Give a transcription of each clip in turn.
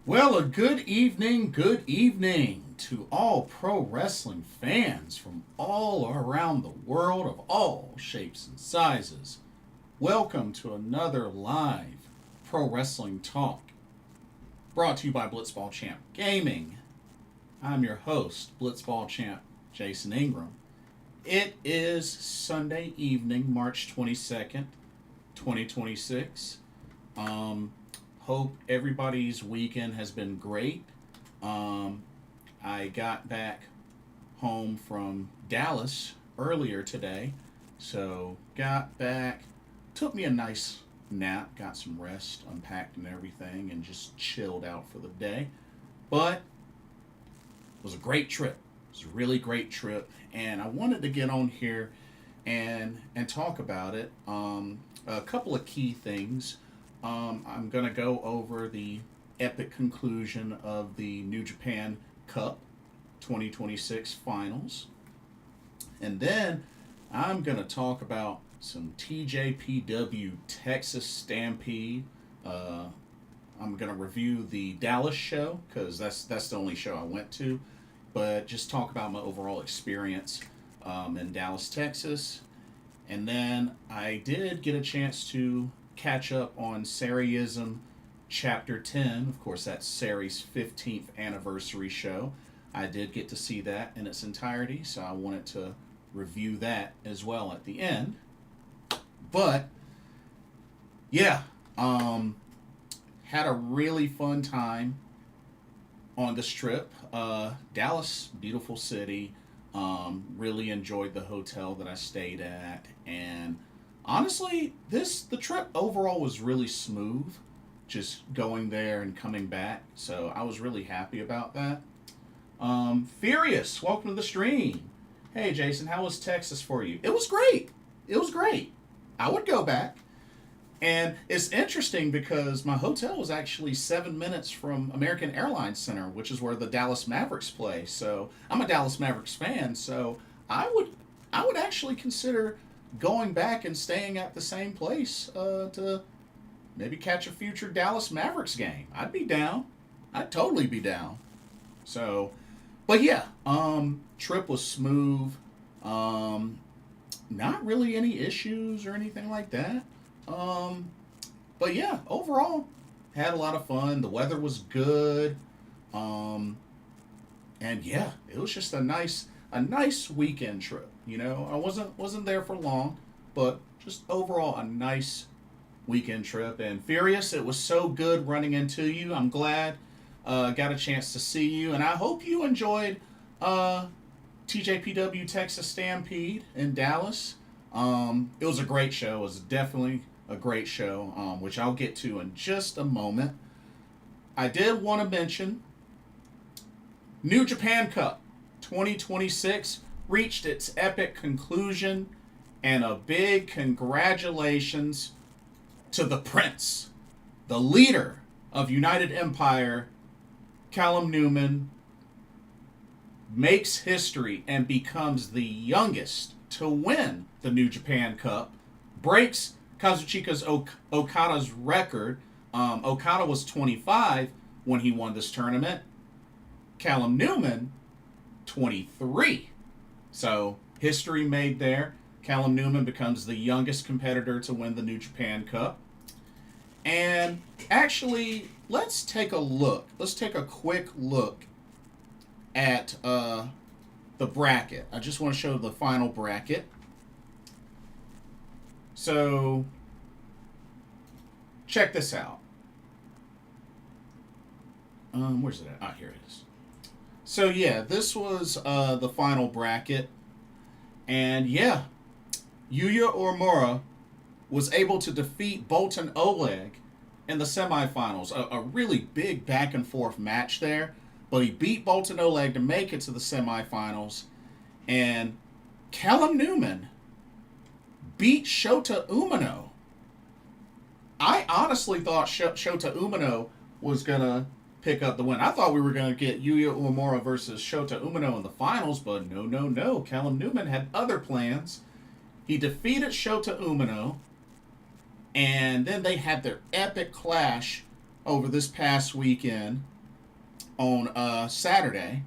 Well, a good evening to all pro wrestling fans from all around the world of all shapes and sizes. Welcome to another live pro wrestling talk brought to you by Blitzball Champ Gaming. I'm your host, Blitzball Champ Jason Ingram. It is Sunday evening, March 22nd, 2026. Hope everybody's weekend has been great. I got back home from Dallas earlier today, so got back, took me a nice nap, got some rest, unpacked and everything, and just chilled out for the day. But it was a great trip. It was a really great trip, and I wanted to get on here and talk about it. A couple of key things. I'm going to go over the epic conclusion of the New Japan Cup 2026 finals. And then I'm going to talk about some TJPW Texas Stampede. I'm going to review the Dallas show because that's the only show I went to. But just talk about my overall experience in Dallas, Texas. And then I did get a chance to catch up on Sareee-ism Chapter 10. Of course, that's Saree's 15th anniversary show. I did get to see that in its entirety, so I wanted to review that as well at the end. But, yeah, had a really fun time on this trip. Dallas, beautiful city. Really enjoyed the hotel that I stayed at, and honestly, the trip overall was really smooth, just going there and coming back. So I was really happy about that. Furious, welcome to the stream. Hey Jason, how was Texas for you? It was great. It was great. I would go back. And it's interesting because my hotel was actually 7 minutes from American Airlines Center, which is where the Dallas Mavericks play. So I'm a Dallas Mavericks fan, so I would actually consider going back and staying at the same place to maybe catch a future Dallas Mavericks game. I'd be down. I'd totally be down. So, but yeah, trip was smooth. Not really any issues or anything like that. But yeah, overall, had a lot of fun. The weather was good. And yeah, it was just a nice weekend trip. You know, I wasn't there for long, but just overall a nice weekend trip. And Furious, it was so good running into you. I'm glad got a chance to see you, and I hope you enjoyed TJPW Texas Stampede in Dallas. It was a great show. It was definitely a great show, which I'll get to in just a moment. I did want to mention New Japan Cup 2026 reached its epic conclusion, and a big congratulations to the Prince, the leader of United Empire. Callum Newman makes history and becomes the youngest to win the New Japan Cup, breaks Kazuchika Okada's record. Okada was 25 when he won this tournament. Callum Newman, 23. So, history made there. Callum Newman becomes the youngest competitor to win the New Japan Cup. And actually, let's take a look. Let's take a quick look at the bracket. I just want to show the final bracket. So, check this out. Where's it at? Ah, here it is. So, yeah, this was the final bracket. And, yeah, Yuya Uemura was able to defeat Boltin Oleg in the semifinals. A really big back-and-forth match there. But he beat Boltin Oleg to make it to the semifinals. And Callum Newman beat Shota Umino. I honestly thought Shota Umino was going to pick up the win. I thought we were going to get Yuya Uemura versus Shota Umino in the finals, but no. Callum Newman had other plans. He defeated Shota Umino, and then they had their epic clash over this past weekend on Saturday,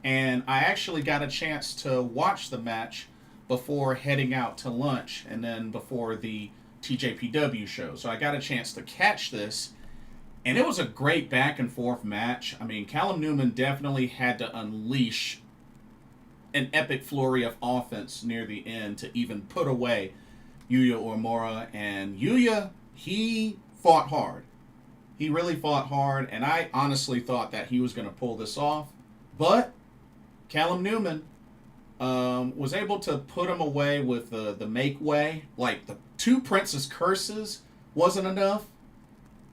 and I actually got a chance to watch the match before heading out to lunch and then before the TJPW show. So I got a chance to catch this, and it was a great back and forth match. I mean, Callum Newman definitely had to unleash an epic flurry of offense near the end to even put away Yuya Uemura. And Yuya, he fought hard. He really fought hard, and I honestly thought that he was going to pull this off. But Callum Newman was able to put him away with the make way. Like, the 2 Princess Curses wasn't enough.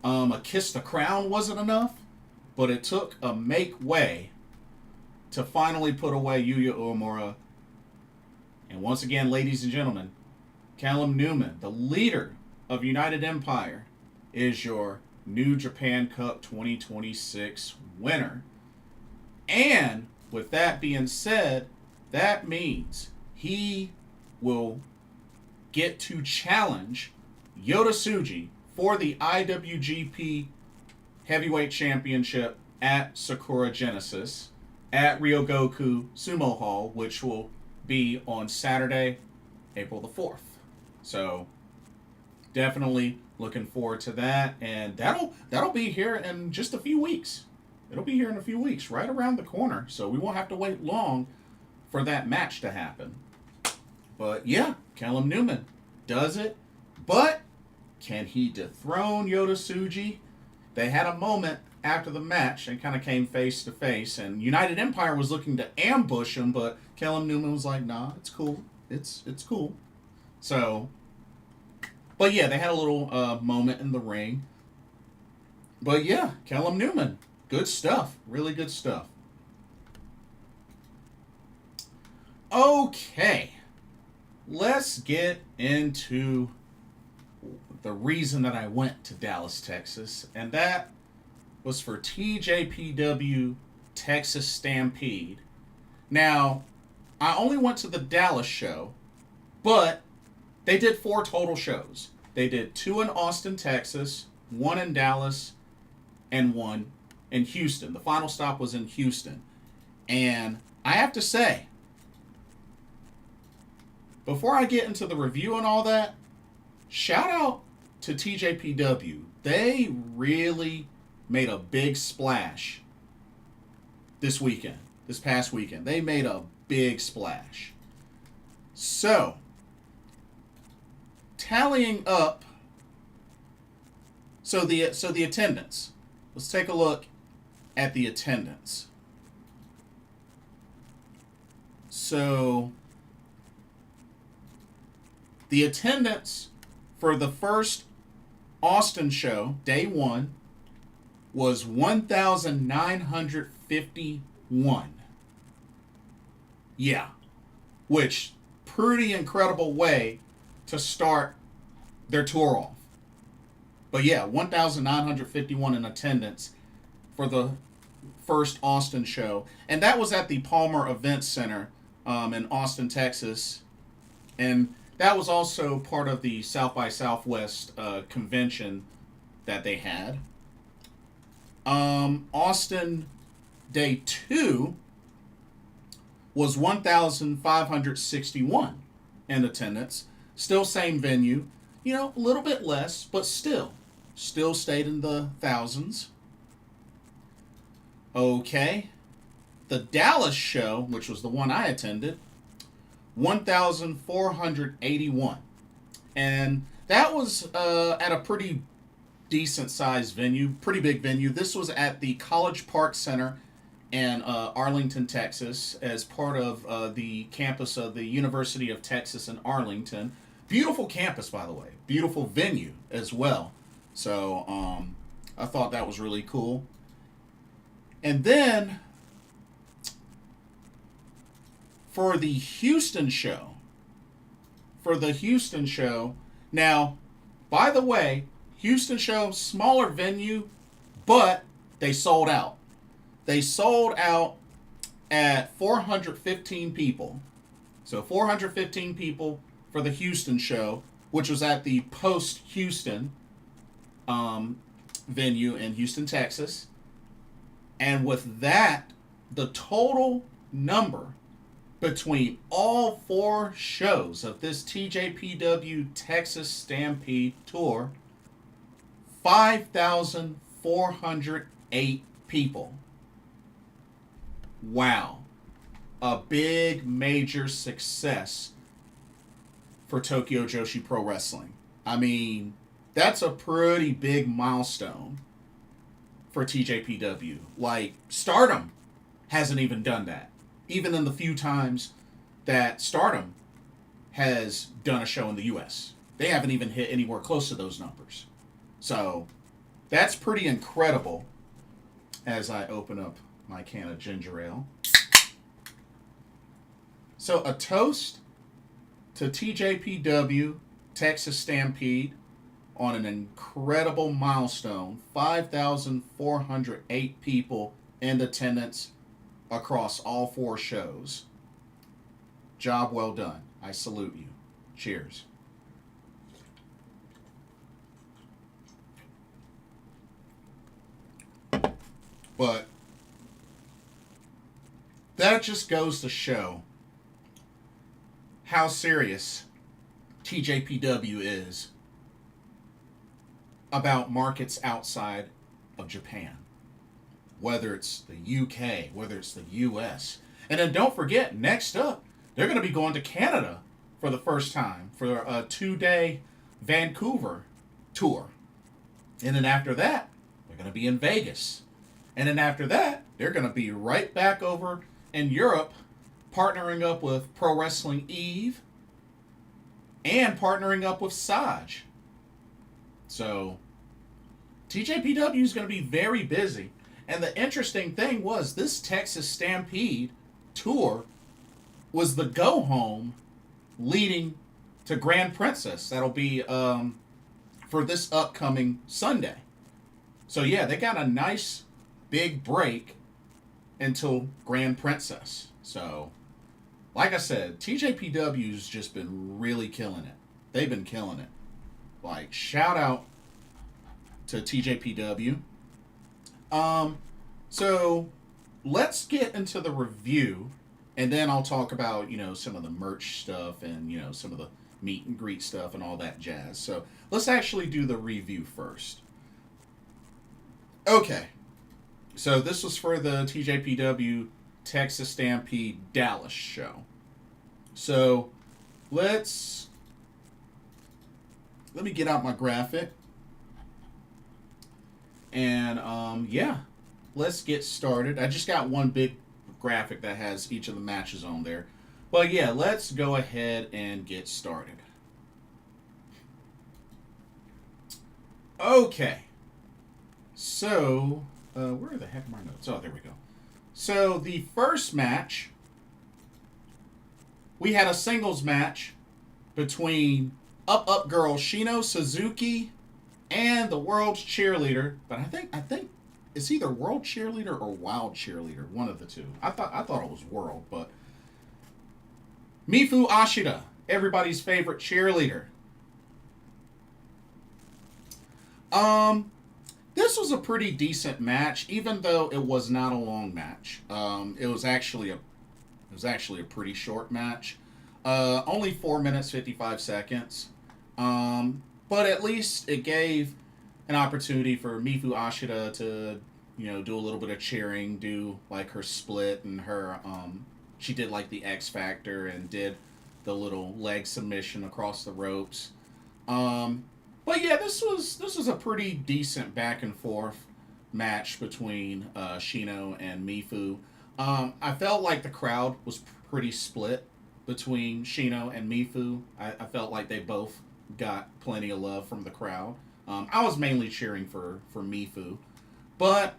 A Kiss the Crown wasn't enough. But it took a make way to finally put away Yuya Uemura. And once again, ladies and gentlemen, Callum Newman, the leader of United Empire, is your New Japan Cup 2026 winner. And with that being said, that means he will get to challenge Yota Tsuji for the IWGP Heavyweight Championship at Sakura Genesis at Ryogoku Sumo Hall, which will be on Saturday, April the 4th. So definitely looking forward to that, and that'll be here in just a few weeks. It'll be here in a few weeks, right around the corner, so we won't have to wait long for that match to happen. But yeah, Callum Newman does it, but can he dethrone Yota Tsuji? They had a moment after the match and kind of came face to face, and United Empire was looking to ambush him, but Callum Newman was like, nah, it's cool. It's cool. So, but yeah, they had a little moment in the ring. But yeah, Callum Newman, good stuff. Really good stuff. Okay, let's get into the reason that I went to Dallas, Texas, and that was for TJPW Texas Stampede. Now, I only went to the Dallas show, but they did 4 total shows. They did 2 in Austin, Texas, 1 in Dallas, and 1 in Houston. The final stop was in Houston. And I have to say, before I get into the review and all that, shout out to TJPW. They really made a big splash this past weekend. They made a big splash. So, tallying up, so the attendance. Let's take a look at the attendance. So, the attendance for the first Austin show, day 1, was 1,951. Yeah, which pretty incredible way to start their tour off. But yeah, 1,951 in attendance for the first Austin show. And that was at the Palmer Event Center in Austin, Texas. And that was also part of the South by Southwest convention that they had. Austin day 2 was 1,561 in attendance. Still same venue. You know, a little bit less, but still stayed in the thousands. Okay. The Dallas show, which was the one I attended, 1,481. And that was at a pretty decent sized venue, pretty big venue. This was at the College Park Center in Arlington, Texas, as part of the campus of the University of Texas in Arlington. Beautiful campus, by the way. Beautiful venue as well. So I thought that was really cool. And then for the Houston show, now, by the way, Houston show, smaller venue, but they sold out. They sold out at 415 people. So 415 people for the Houston show, which was at the Post Houston venue in Houston, Texas. And with that, the total number between all 4 shows of this TJPW Texas Stampede Tour, 5,408 people. Wow. A big, major success for Tokyo Joshi Pro Wrestling. I mean, that's a pretty big milestone for TJPW. Like, Stardom hasn't even done that. Even in the few times that Stardom has done a show in the US. They haven't even hit anywhere close to those numbers. So, that's pretty incredible. As I open up my can of ginger ale. So, a toast to TJPW Texas Stampede on an incredible milestone. 5,408 people in attendance across all 4 shows. Job well done. I salute you. Cheers. But that just goes to show how serious TJPW is about markets outside of Japan. Whether it's the UK, whether it's the US. And then don't forget, next up, they're going to be going to Canada for the first time for a 2-day Vancouver tour. And then after that, they're going to be in Vegas. And then after that, they're going to be right back over in Europe, partnering up with Pro Wrestling Eve and partnering up with Saj. So, TJPW is going to be very busy. And the interesting thing was, this Texas Stampede tour was the go-home leading to Grand Princess. That'll be for this upcoming Sunday. So yeah, they got a nice big break until Grand Princess. So, like I said, TJPW's just been really killing it. They've been killing it. Like, shout out to TJPW. So let's get into the review, and then I'll talk about, some of the merch stuff and, some of the meet and greet stuff and all that jazz. So let's actually do the review first. Okay. So this was for the TJPW Texas Stampede Dallas show. So let me get out my graphic. And, let's get started. I just got one big graphic that has each of the matches on there. But, yeah, let's go ahead and get started. Okay. So, where the heck are my notes? Oh, there we go. So, the first match, we had a singles match between Up Girl Shino, Suzuki, and the World's Cheerleader, but I think it's either World Cheerleader or Wild Cheerleader, one of the two. I thought it was World, but Mifu Ashida, everybody's favorite cheerleader. This was a pretty decent match, even though it was not a long match. It was actually a pretty short match, only 4 minutes 55 seconds. But at least it gave an opportunity for Mifu Ashida to, do a little bit of cheering, do like her split and her, she did like the X Factor and did the little leg submission across the ropes. But yeah, this was a pretty decent back and forth match between Shino and Mifu. I felt like the crowd was pretty split between Shino and Mifu. I felt like they both got plenty of love from the crowd. I was mainly cheering for Mifu. But,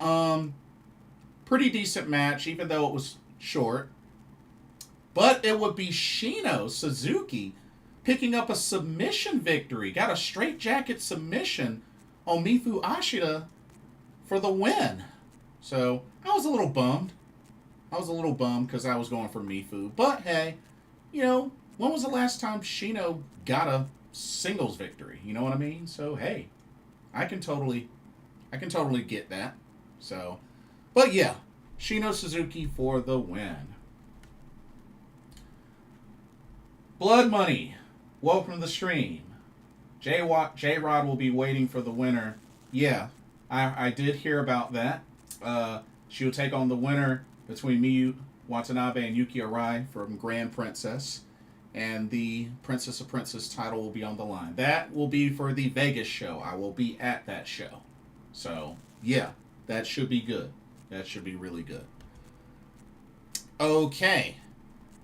pretty decent match, even though it was short. But it would be Shino Suzuki picking up a submission victory. Got a straightjacket submission on Mifu Ashida for the win. So, I was a little bummed. Because I was going for Mifu. But, hey, when was the last time Shino got a singles victory? You know what I mean? So, hey, I can totally get that. So, But yeah, Shino Suzuki for the win. Blood Money, welcome to the stream. J-Rod will be waiting for the winner. Yeah, I did hear about that. She will take on the winner between Miyu Watanabe and Yuki Arai from Grand Princess. And the Princess of Princess title will be on the line. That will be for the Vegas show. I will be at that show. So, yeah, that should be good. That should be really good. Okay,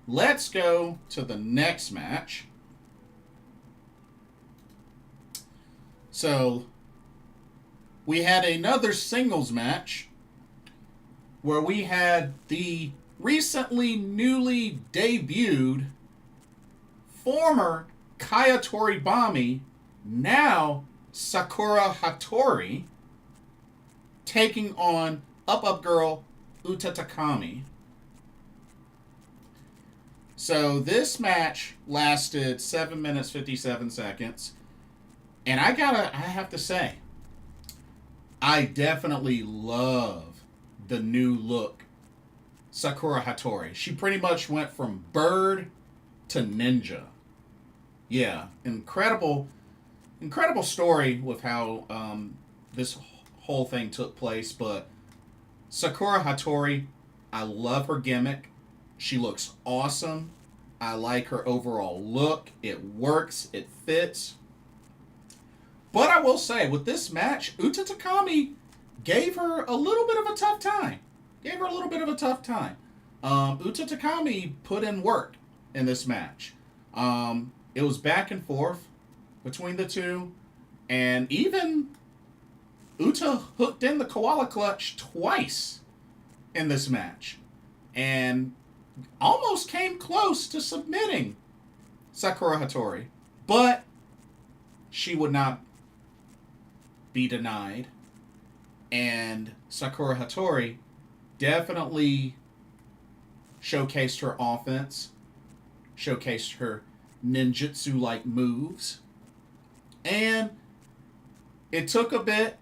let's go to the next match. So, we had another singles match where we had the recently newly debuted former Kaya Toribami, now Sakura Hattori, taking on Up Girl Uta Takami. So this match lasted 7 minutes 57 seconds. And I have to say, I definitely love the new look Sakura Hattori. She pretty much went from bird to ninja. Yeah, incredible story with how this whole thing took place. But Sakura Hattori, I love her gimmick. She looks awesome. I like her overall look. It works. It fits. But I will say, with this match, Uta Takami gave her a little bit of a tough time. Uta Takami put in work in this match. It was back and forth between the two. And even Uta hooked in the koala clutch twice in this match. And almost came close to submitting Sakura Hattori. But she would not be denied. And Sakura Hattori definitely showcased her offense, showcased her ninjutsu-like moves. And it took a bit,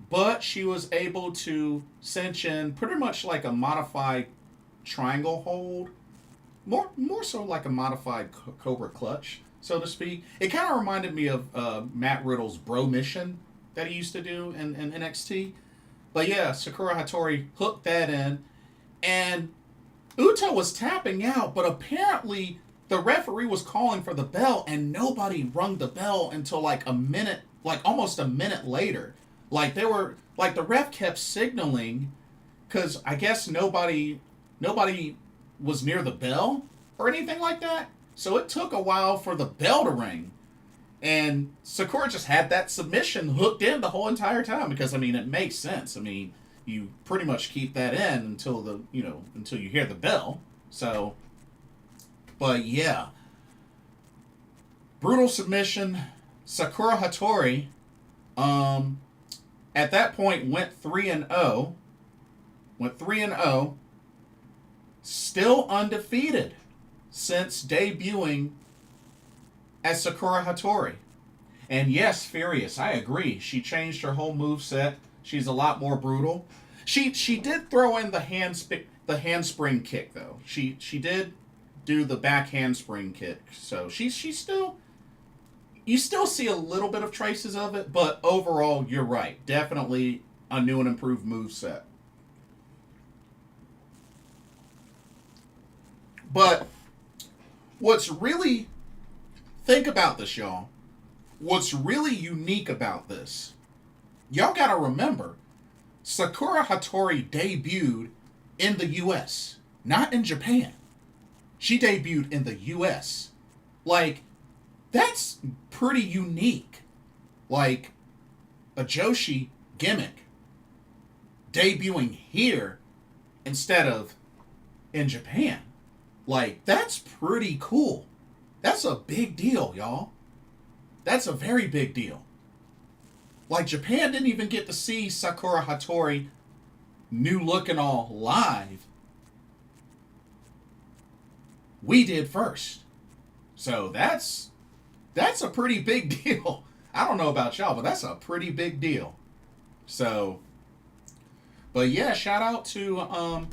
but she was able to cinch in pretty much like a modified triangle hold. More so like a modified Cobra clutch, so to speak. It kind of reminded me of Matt Riddle's Bro Mission that he used to do in NXT. But yeah, Sakura Hattori hooked that in. And Uta was tapping out, but apparently the referee was calling for the bell and nobody rung the bell until like almost a minute later. Like the ref kept signaling because I guess nobody was near the bell or anything like that. So it took a while for the bell to ring. And Sakura just had that submission hooked in the whole entire time because, I mean, it makes sense. I mean, you pretty much keep that in until you hear the bell. So, but yeah. Brutal submission. Sakura Hattori, at that point went 3-0. Still undefeated since debuting as Sakura Hattori. And yes, Furious, I agree. She changed her whole moveset. She's a lot more brutal. She did throw in the handspring kick though. She did do the back handspring kick. So she's still, you still see a little bit of traces of it, but overall you're right. Definitely a new and improved moveset. But think about this, y'all. What's really unique about this, y'all gotta remember, Sakura Hattori debuted in the U.S., not in Japan. She debuted in the U.S. Like, that's pretty unique. Like, a Joshi gimmick debuting here instead of in Japan. Like, that's pretty cool. That's a big deal, y'all. That's a very big deal. Like, Japan didn't even get to see Sakura Hattori new look and all live. We did first. So that's a pretty big deal. I don't know about y'all, but that's a pretty big deal. So, But yeah, shout out to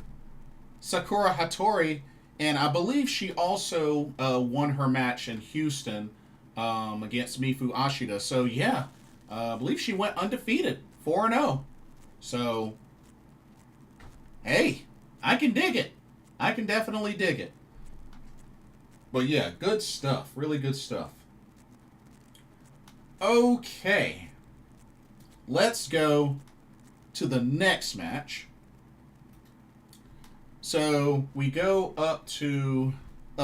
Sakura Hattori, and I believe she also won her match in Houston against Mifu Ashida. So yeah, I believe she went undefeated, 4-0. So hey, I can dig it. I can definitely dig it. But yeah, good stuff. Really good stuff. Okay, let's go to the next match. So we go up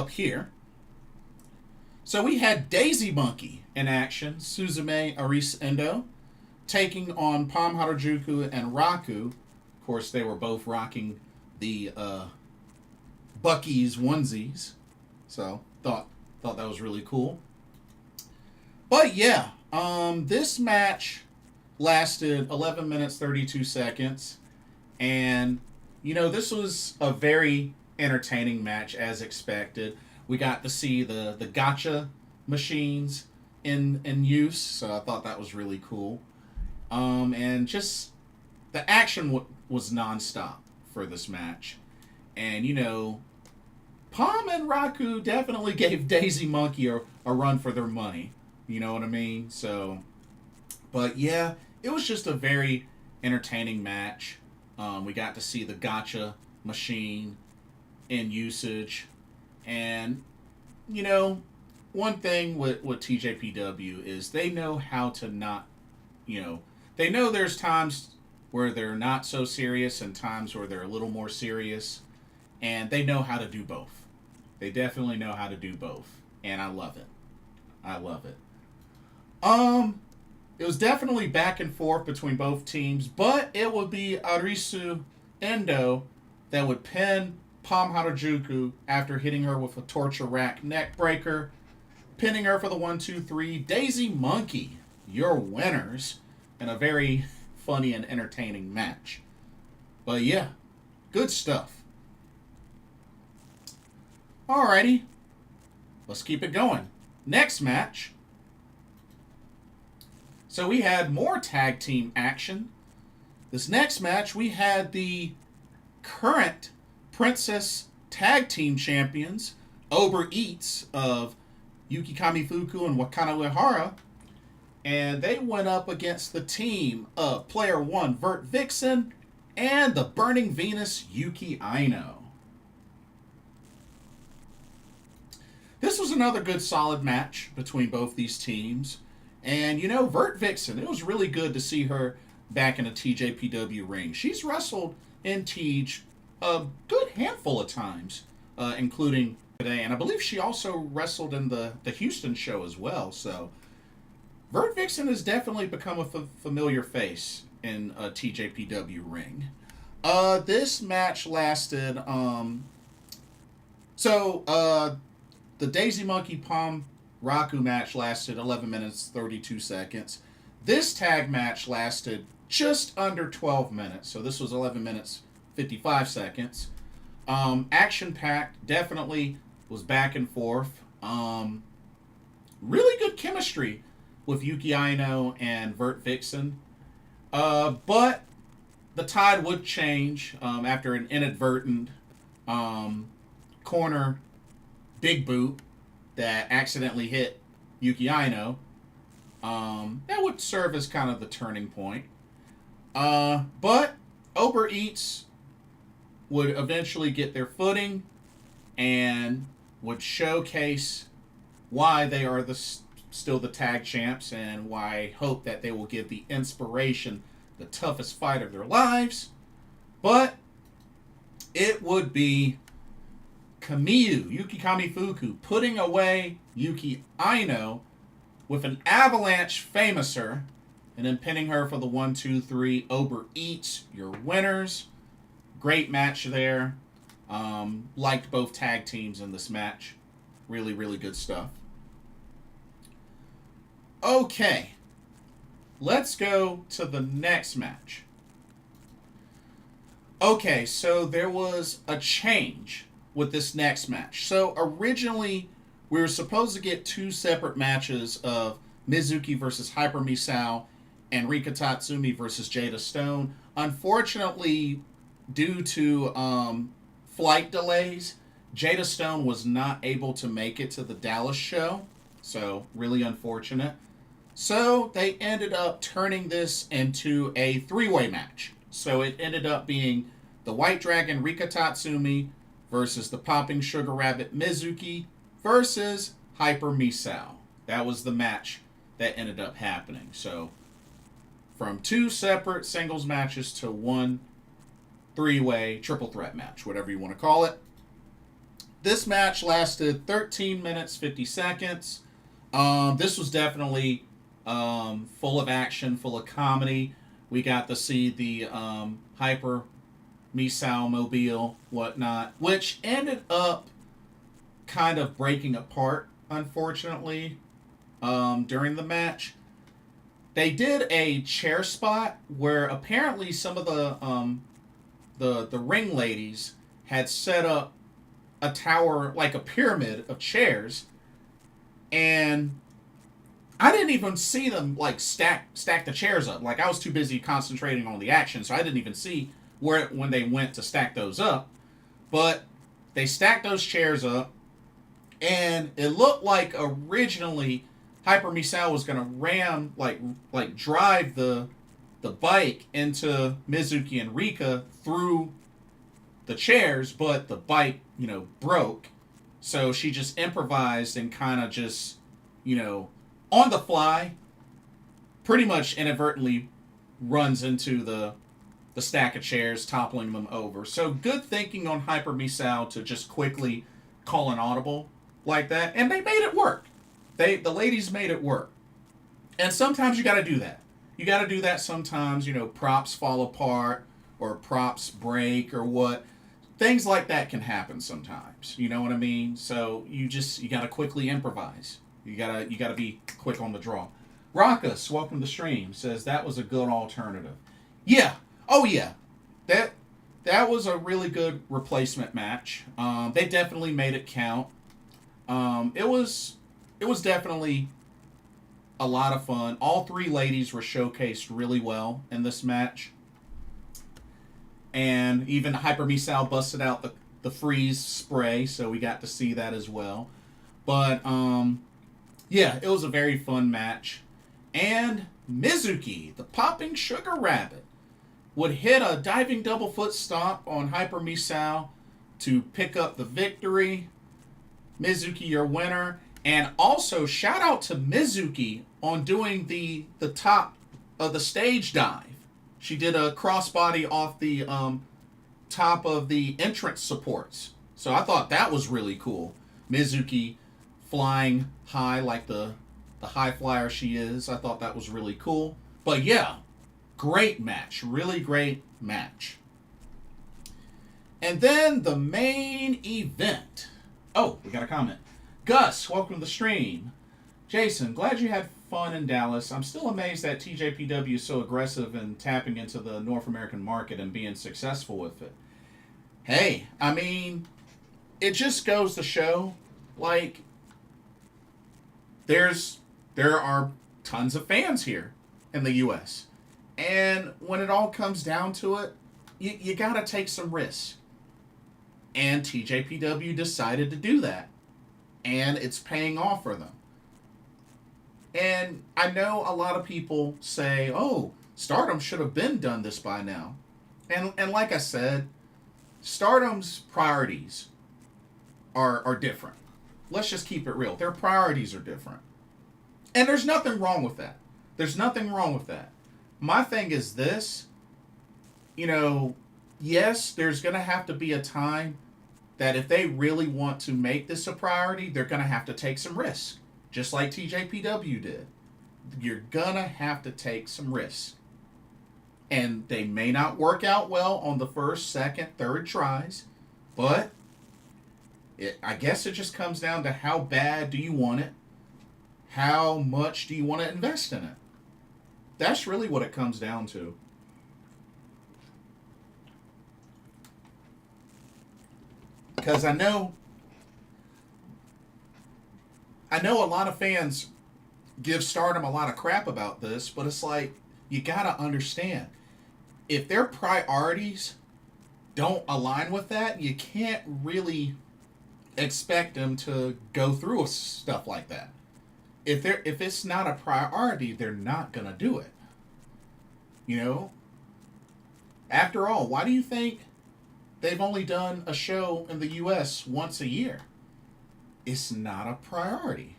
here. So we had Daisy Monkey in action. Suzume, Arisu, Endo taking on Palm Harajuku and Raku. Of course, they were both rocking the Bucky's onesies. So thought that was really cool. But yeah, this match lasted 11 minutes 32 seconds, and this was a very entertaining match as expected. We got to see the gotcha machines in use, so I thought that was really cool. And just the action was nonstop for this match, and Palm and Raku definitely gave Daisy Monkey a run for their money. You know what I mean? So, but yeah, it was just a very entertaining match. We got to see the gotcha machine in usage. And, one thing with TJPW is they know how to not, they know there's times where they're not so serious and times where they're a little more serious. And they know how to do both. They definitely know how to do both. And I love it. I love it. It was definitely back and forth between both teams, but it would be Arisu Endo that would pin Palm Harajuku after hitting her with a torture rack neck breaker, pinning her for the 1-2-3. Daisy Monkey, your winners, in a very funny and entertaining match. But yeah, good stuff. Alrighty, let's keep it going. Next match. So we had more tag team action. This next match, we had the current Princess Tag Team Champions, Ober of Yuki Kamifuku and Wakana Uehara. And they went up against the team of Player 1, VertVixen, and the Burning Venus, Yuki Aino. This was another good solid match between both these teams. And, VertVixen, it was really good to see her back in a TJPW ring. She's wrestled in TJ a good handful of times, including today. And I believe she also wrestled in the Houston show as well. So, VertVixen has definitely become a familiar face in a TJPW ring. This match lasted, the Daisy Monkey Palm Raku match lasted 11 minutes 32 seconds. This tag match lasted just under 12 minutes. So this was 11 minutes 55 seconds. Action-packed, definitely was back and forth. Really good chemistry with Yuki Aino and VertVixen. But the tide would change after an inadvertent corner big boot that accidentally hit Yuki Aino. That would serve as kind of the turning point. But Ober would eventually get their footing and would showcase why they are still the tag champs and why I hope that they will give the Inspiration the toughest fight of their lives. But it would be Kamiyu, Yuki Kamifuku, putting away Yuki Aino with an avalanche famouser and then pinning her for the 1-2-3. Ober your winners. Great match there. Liked both tag teams in this match. Really, really good stuff. Okay. Let's go to the next match. Okay, so there was a change with this next match. So originally, we were supposed to get two separate matches of Mizuki versus Hyper Misao and Rika Tatsumi versus Jada Stone. Unfortunately, due to flight delays, Jada Stone was not able to make it to the Dallas show. So, really unfortunate. So, they ended up turning this into a three-way match. So, it ended up being the White Dragon Rika Tatsumi versus the Popping Sugar Rabbit Mizuki versus Hyper Misao. That was the match that ended up happening. So, from two separate singles matches to one three-way triple threat match, whatever you want to call it. This match lasted 13 minutes, 50 seconds. This was definitely full of action, full of comedy. We got to see the Hyper Misao mobile, whatnot, which ended up kind of breaking apart, unfortunately, during the match. They did a chair spot where apparently some of the ring ladies had set up a tower, like a pyramid of chairs, and I didn't even see them like stack the chairs up. Like, I was too busy concentrating on the action, so I didn't even see when they went to stack those up. But they stacked those chairs up, and it looked like originally Hyper Misao was gonna ram, like drive the bike into Mizuki and Rika through the chairs, but the bike, broke. So she just improvised and kind of just, on the fly, pretty much inadvertently runs into the stack of chairs, toppling them over. So good thinking on Hyper Misao to just quickly call an audible like that. And they made it work. The ladies made it work. And sometimes you got to do that. You got to do that sometimes. Props fall apart or props break or what. Things like that can happen sometimes. You know what I mean? So you got to quickly improvise. You gotta be quick on the draw. Rakus, welcome to the stream, says that was a good alternative. Yeah. Oh yeah. That was a really good replacement match. They definitely made it count. It was definitely a lot of fun. All three ladies were showcased really well in this match. And even Hyper Misao busted out the freeze spray, so we got to see that as well. But yeah, it was a very fun match. And Mizuki, the Popping Sugar Rabbit, would hit a diving double foot stomp on Hyper Misao to pick up the victory. Mizuki, your winner. And also, shout out to Mizuki on doing the top of the stage dive. She did a crossbody off the top of the entrance supports. So I thought that was really cool. Mizuki flying high like the high flyer she is. I thought that was really cool. But yeah, great match. Really great match. And then the main event. Oh, we got a comment. Gus, welcome to the stream. Jason, glad you had fun in Dallas. I'm still amazed that TJPW is so aggressive in tapping into the North American market and being successful with it. Hey, I mean, it just goes to show, like, there are tons of fans here in the U.S. And when it all comes down to it, you got to take some risks. And TJPW decided to do that. And it's paying off for them. And I know a lot of people say, oh, Stardom should have been done this by now. And like I said, Stardom's priorities are different. Let's just keep it real. Their priorities are different. And there's nothing wrong with that. There's nothing wrong with that. My thing is this, yes, there's going to have to be a time that if they really want to make this a priority, they're going to have to take some risks. Just like TJPW did. You're going to have to take some risks. And they may not work out well on the first, second, third tries. But I guess it just comes down to how bad do you want it? How much do you want to invest in it? That's really what it comes down to. Because I know a lot of fans give Stardom a lot of crap about this, but it's like, you gotta understand, if their priorities don't align with that, you can't really expect them to go through with stuff like that. If it's not a priority, they're not gonna do it. You know? After all, why do you think they've only done a show in the US once a year? It's not a priority.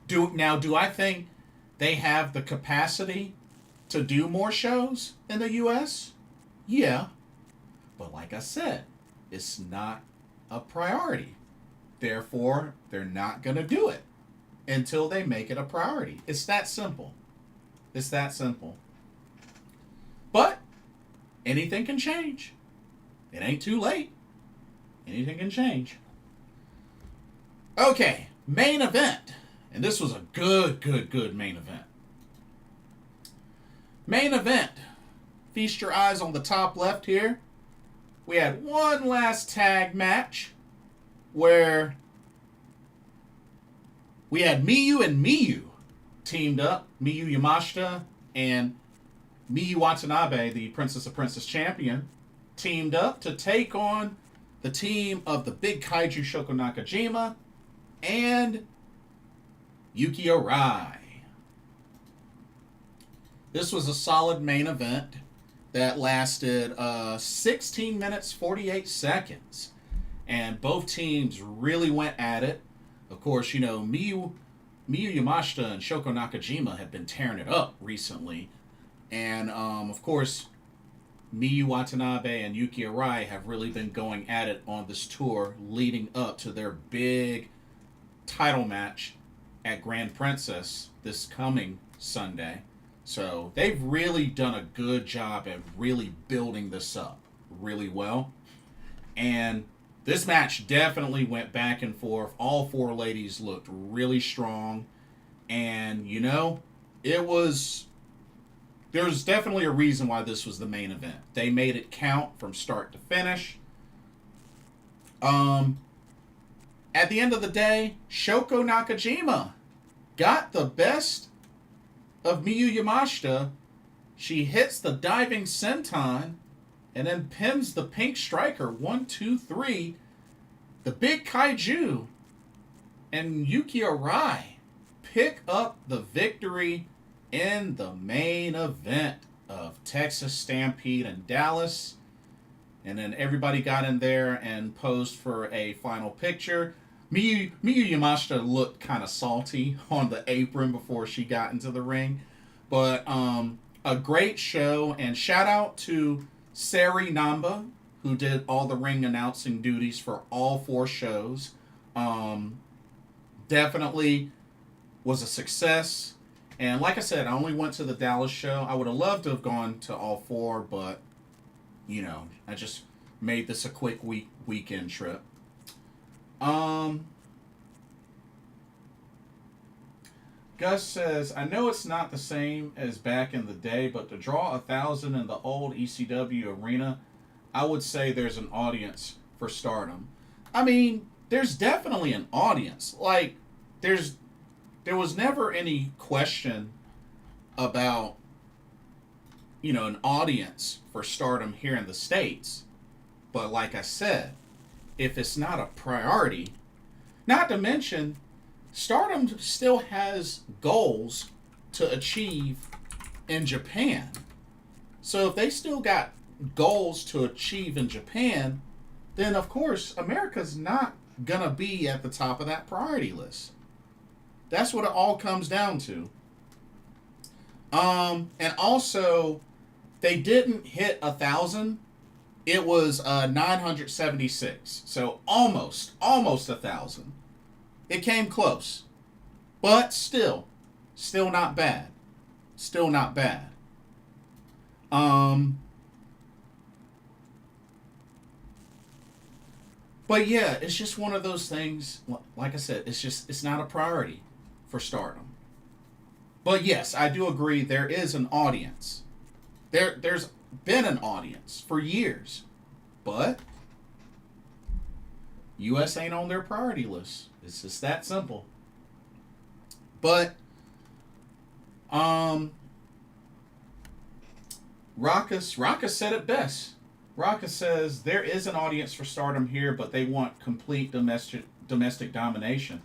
Do I think they have the capacity to do more shows in the US? Yeah. But like I said, it's not a priority. Therefore, they're not going to do it until they make it a priority. It's that simple. It's that simple. But anything can change. It ain't too late. Anything can change. Okay, main event. And this was a good main event. Main event. Feast your eyes on the top left here. We had one last tag match where we had Miyu and Miyu teamed up. Miyu Yamashita and Miyu Watanabe, the Princess of Princess champion, teamed up to take on the team of the big kaiju Shoko Nakajima and Yuki Arai. This was a solid main event that lasted 16 minutes, 48 seconds. And both teams really went at it. Of course, you know, Miyu Yamashita and Shoko Nakajima have been tearing it up recently. And, of course, Miyu Watanabe and Yuki Arai have really been going at it on this tour leading up to their big title match at Grand Princess this coming Sunday. So they've really done a good job at really building this up really well. And this match definitely went back and forth. All four ladies looked really strong. And, you know, there's definitely a reason why this was the main event. They made it count from start to finish. At the end of the day, Shoko Nakajima got the best of Miyu Yamashita. She hits the diving senton and then pins the pink striker. 1, 2, 3. The big kaiju and Yuki Arai pick up the victory in the main event of Texas Stampede in Dallas. And then everybody got in there and posed for a final picture. Miyu Yamashita looked kind of salty on the apron before she got into the ring. But a great show. And shout out to Sareee Namba, who did all the ring announcing duties for all four shows. Definitely was a success. And like I said, I only went to the Dallas show. I would have loved to have gone to all four, but, you know, I just made this a quick weekend trip. Gus says, I know it's not the same as back in the day, but to draw 1,000 in the old ECW arena, I would say there's an audience for Stardom. I mean, there's definitely an audience. Like, there was never any question about, you know, an audience for Stardom here in the States. But like I said, if it's not a priority, not to mention, Stardom still has goals to achieve in Japan. So if they still got goals to achieve in Japan, then of course America's not gonna be at the top of that priority list. That's what it all comes down to. And also, they didn't hit 1,000. It was 976. So almost 1,000. It came close. But still not bad. Still not bad. But yeah, it's just one of those things. Like I said, it's not a priority for Stardom. But yes, I do agree there is an audience. There's been an audience for years. But US ain't on their priority list. It's just that simple. But Raka said it best. Raka says there is an audience for Stardom here, but they want complete domestic domination.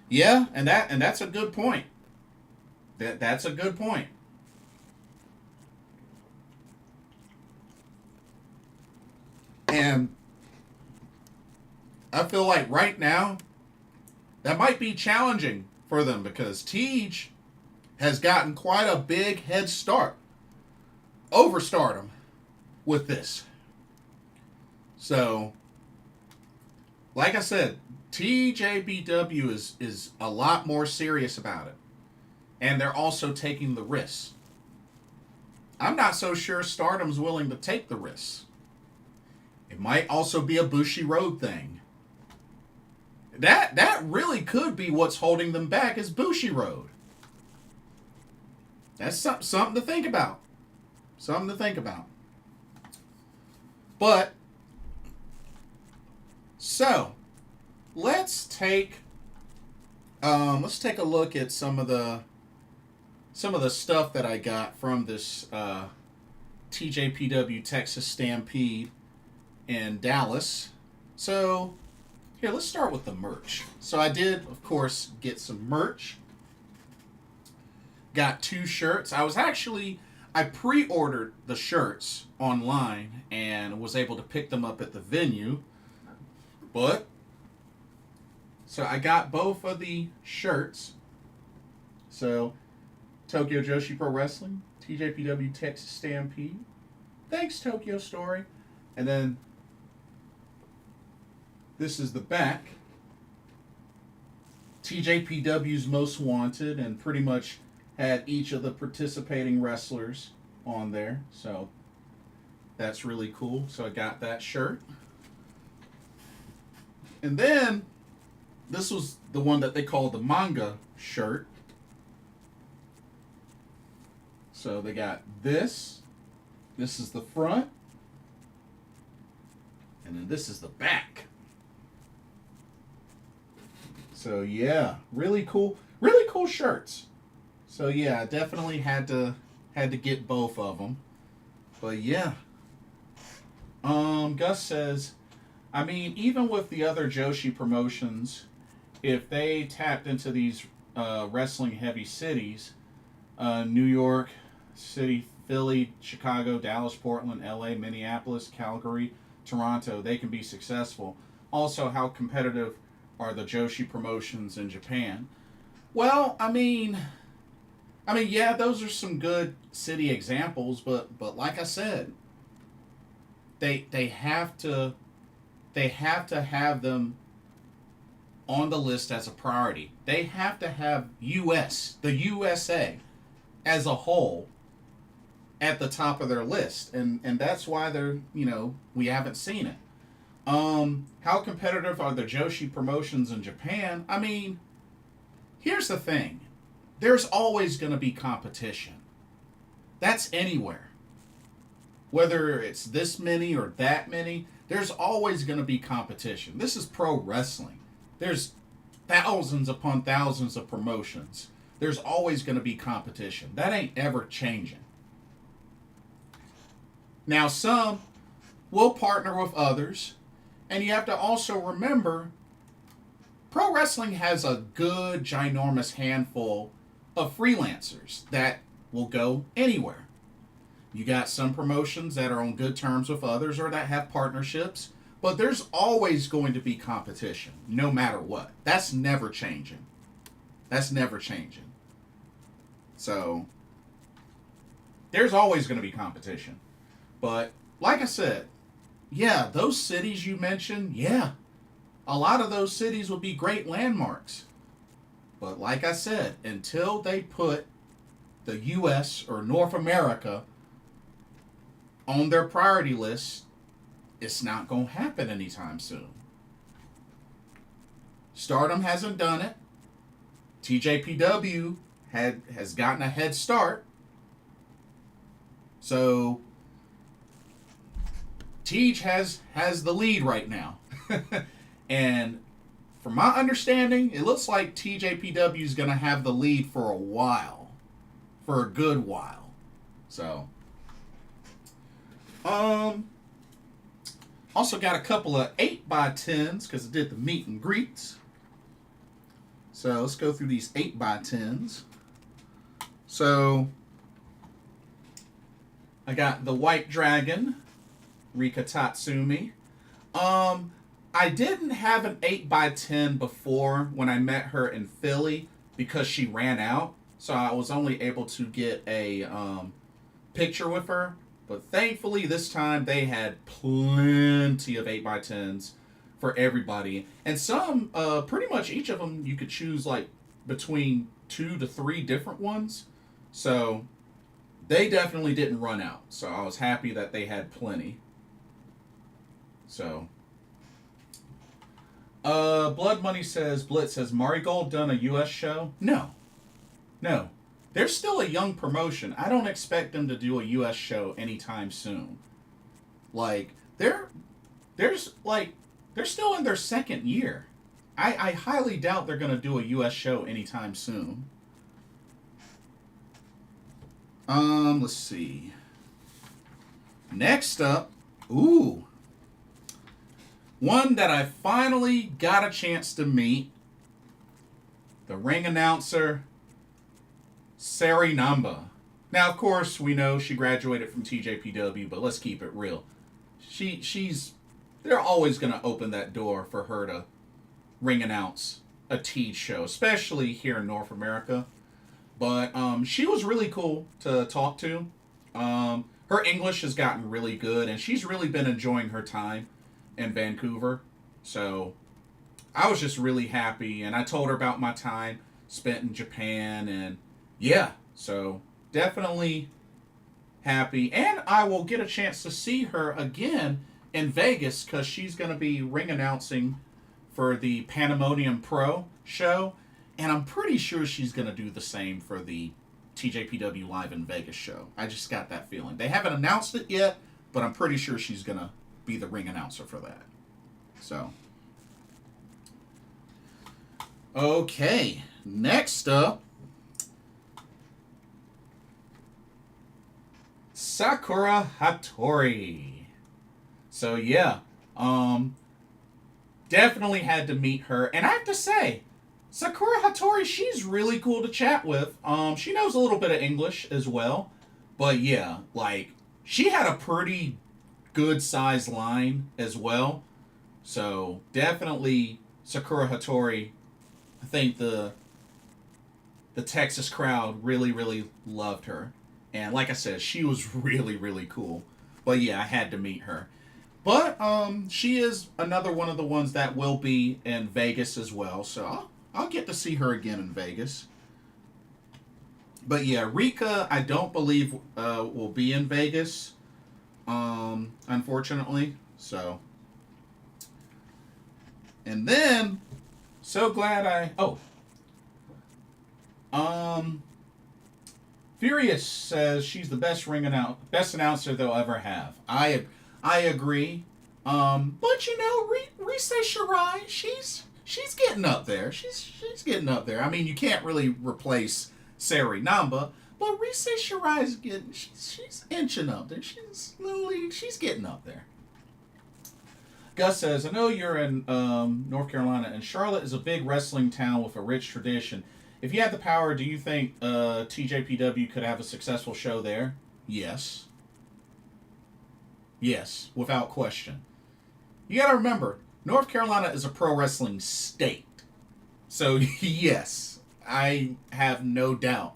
Yeah, and that's a good point. That's a good point. And I feel like right now that might be challenging for them because Tej has gotten quite a big head start over Stardom with this. So, like I said, TJPW is a lot more serious about it. And they're also taking the risks. I'm not so sure Stardom's willing to take the risks. It might also be a Bushi Road thing. That really could be what's holding them back is Bushi Road. That's something to think about. Something to think about. But, so, let's take a look at some of the stuff that I got from this TJPW Texas Stampede in Dallas. So, here, let's start with the merch. So I did, of course, get some merch. Got 2 shirts. I pre-ordered the shirts online and was able to pick them up at the venue. So I got both of the shirts. So, Tokyo Joshi Pro Wrestling, TJPW Texas Stampede. Thanks, Tokyo Story. And then this is the back. TJPW's Most Wanted, and pretty much had each of the participating wrestlers on there. So that's really cool. So I got that shirt. And then this was the one that they call the manga shirt. So they got this. This is the front. And then this is the back. So yeah, really cool shirts. So yeah, I definitely had to get both of them. But yeah. Gus says, I mean, even with the other Joshi promotions, if they tapped into these wrestling heavy cities, New York City, Philly, Chicago, Dallas, Portland, LA, Minneapolis, Calgary, Toronto, they can be successful. Also, how competitive are the Joshi promotions in Japan? Well, I mean, yeah, those are some good city examples, but like I said, they have to have them on the list as a priority. They have to have the USA as a whole at the top of their list, and that's why they're, we haven't seen it. How competitive are the Joshi promotions in Japan? I mean, here's the thing. There's always going to be competition. That's anywhere. Whether it's this many or that many, there's always going to be competition. This is pro wrestling. There's thousands upon thousands of promotions. There's always going to be competition. That ain't ever changing. Now, some will partner with others. And you have to also remember, pro wrestling has a good, ginormous handful of freelancers that will go anywhere. You got some promotions that are on good terms with others or that have partnerships, but there's always going to be competition, no matter what. That's never changing. That's never changing. So, there's always going to be competition. But, like I said, yeah, those cities you mentioned, yeah, a lot of those cities will be great landmarks. But like I said, until they put the U.S. or North America on their priority list, it's not going to happen anytime soon. Stardom hasn't done it. TJPW has gotten a head start. So Tej has the lead right now. And from my understanding, it looks like TJPW is going to have the lead for a while. For a good while. So, Also got a couple of 8x10s because I did the meet and greets. So let's go through these 8x10s. So I got the White Dragon, Rika Tatsumi. I didn't have an 8x10 before when I met her in Philly because she ran out. So I was only able to get a picture with her. But thankfully this time they had plenty of 8x10s for everybody. And some, pretty much each of them you could choose like between 2 to 3 different ones. So they definitely didn't run out. So I was happy that they had plenty. So Blood Money says, Blitz, has Marigold done a US show? No. They're still a young promotion. I don't expect them to do a US show anytime soon. Like, they're still in their second year. I highly doubt they're going to do a US show anytime soon. Let's see. Next up, one that I finally got a chance to meet. The ring announcer, Sareee-ism. Now, of course, we know she graduated from TJPW, but let's keep it real. They're always going to open that door for her to ring announce a T show, especially here in North America. But she was really cool to talk to. Her English has gotten really good, and she's really been enjoying her time in Vancouver. So I was just really happy, and I told her about my time spent in Japan, and yeah, so definitely happy. And I will get a chance to see her again in Vegas because she's going to be ring announcing for the Pandemonium Pro show, and I'm pretty sure she's going to do the same for the TJPW Live in Vegas show. I just got that feeling. They haven't announced it yet, but I'm pretty sure she's going to be the ring announcer for that. So, okay, next up, Sakura Hattori. So yeah, definitely had to meet her, and I have to say, Sakura Hattori, she's really cool to chat with. She knows a little bit of English as well, but yeah, like she had a pretty good sized line as well. So definitely Sakura Hattori. I think the Texas crowd really loved her. And like I said, she was really cool. But yeah, I had to meet her. But she is another one of the ones that will be in Vegas as well. So I'll get to see her again in Vegas. But yeah, Rika, I don't believe will be in Vegas. Unfortunately. So. And then, so glad Furious says she's the best announcer they'll ever have. I agree. But you know, Rise Shirai, she's getting up there. She's getting up there. I mean, you can't really replace Sareee-ism, but Rise Shirai is getting. She's inching up there. She's getting up there. Gus says, I know you're in North Carolina, and Charlotte is a big wrestling town with a rich tradition. If you had the power, do you think TJPW could have a successful show there? Yes. Yes, without question. You gotta remember, North Carolina is a pro wrestling state. So, yes, I have no doubt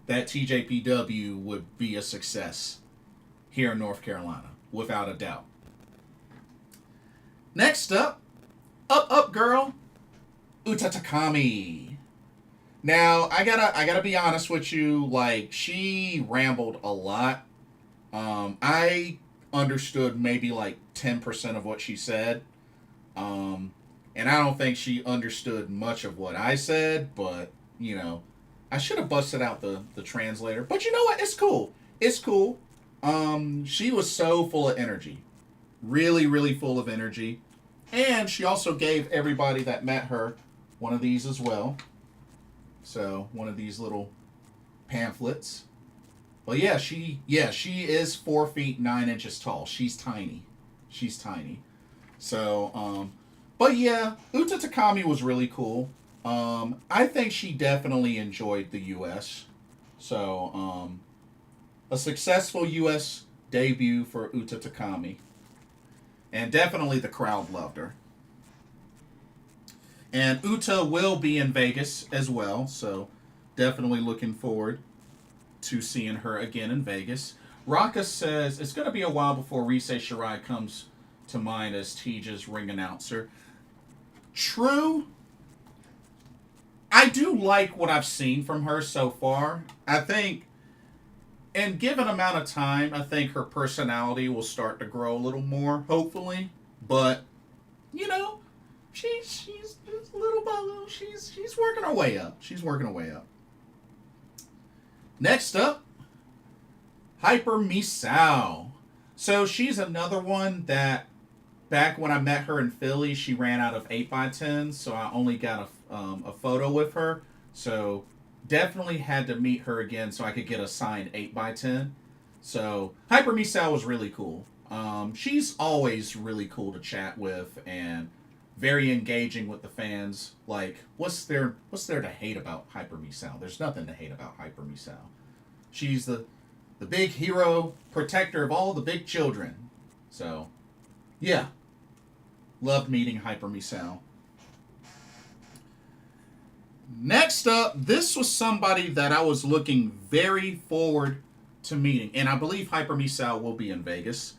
that TJPW would be a success here in North Carolina, without a doubt. Next up girl, Uta Takami. Now, I gotta be honest with you, like, she rambled a lot. I understood maybe like 10% of what she said. And I don't think she understood much of what I said, but, you know, I should have busted out the translator. But you know what? It's cool. It's cool. She was so full of energy. Really full of energy. And she also gave everybody that met her one of these as well. So, one of these little pamphlets. But yeah, she is 4 feet 9 inches tall. She's tiny. She's tiny. So, but yeah, Uta Takami was really cool. I think she definitely enjoyed the U.S. So, a successful U.S. debut for Uta Takami. And definitely the crowd loved her. And Uta will be in Vegas as well, so definitely looking forward to seeing her again in Vegas. Raka says it's going to be a while before Rise Shirai comes to mind as Tija's ring announcer. True. I do like what I've seen from her so far. I think, in given amount of time, I think her personality will start to grow a little more, hopefully. But, you know, she's just little by little. She's working her way up. She's working her way up. Next up, Hyper Misao. So she's another one that back when I met her in Philly, she ran out of 8x10s, so I only got a photo with her. So definitely had to meet her again so I could get a signed 8x10. So Hyper Misao was really cool. She's always really cool to chat with and very engaging with the fans. Like, what's there to hate about Hyper Misao? There's nothing to hate about Hyper Misao. She's the big hero, protector of all the big children. So, yeah. Loved meeting Hyper Misao. Next up, this was somebody that I was looking very forward to meeting. And I believe Hyper Misao will be in Vegas.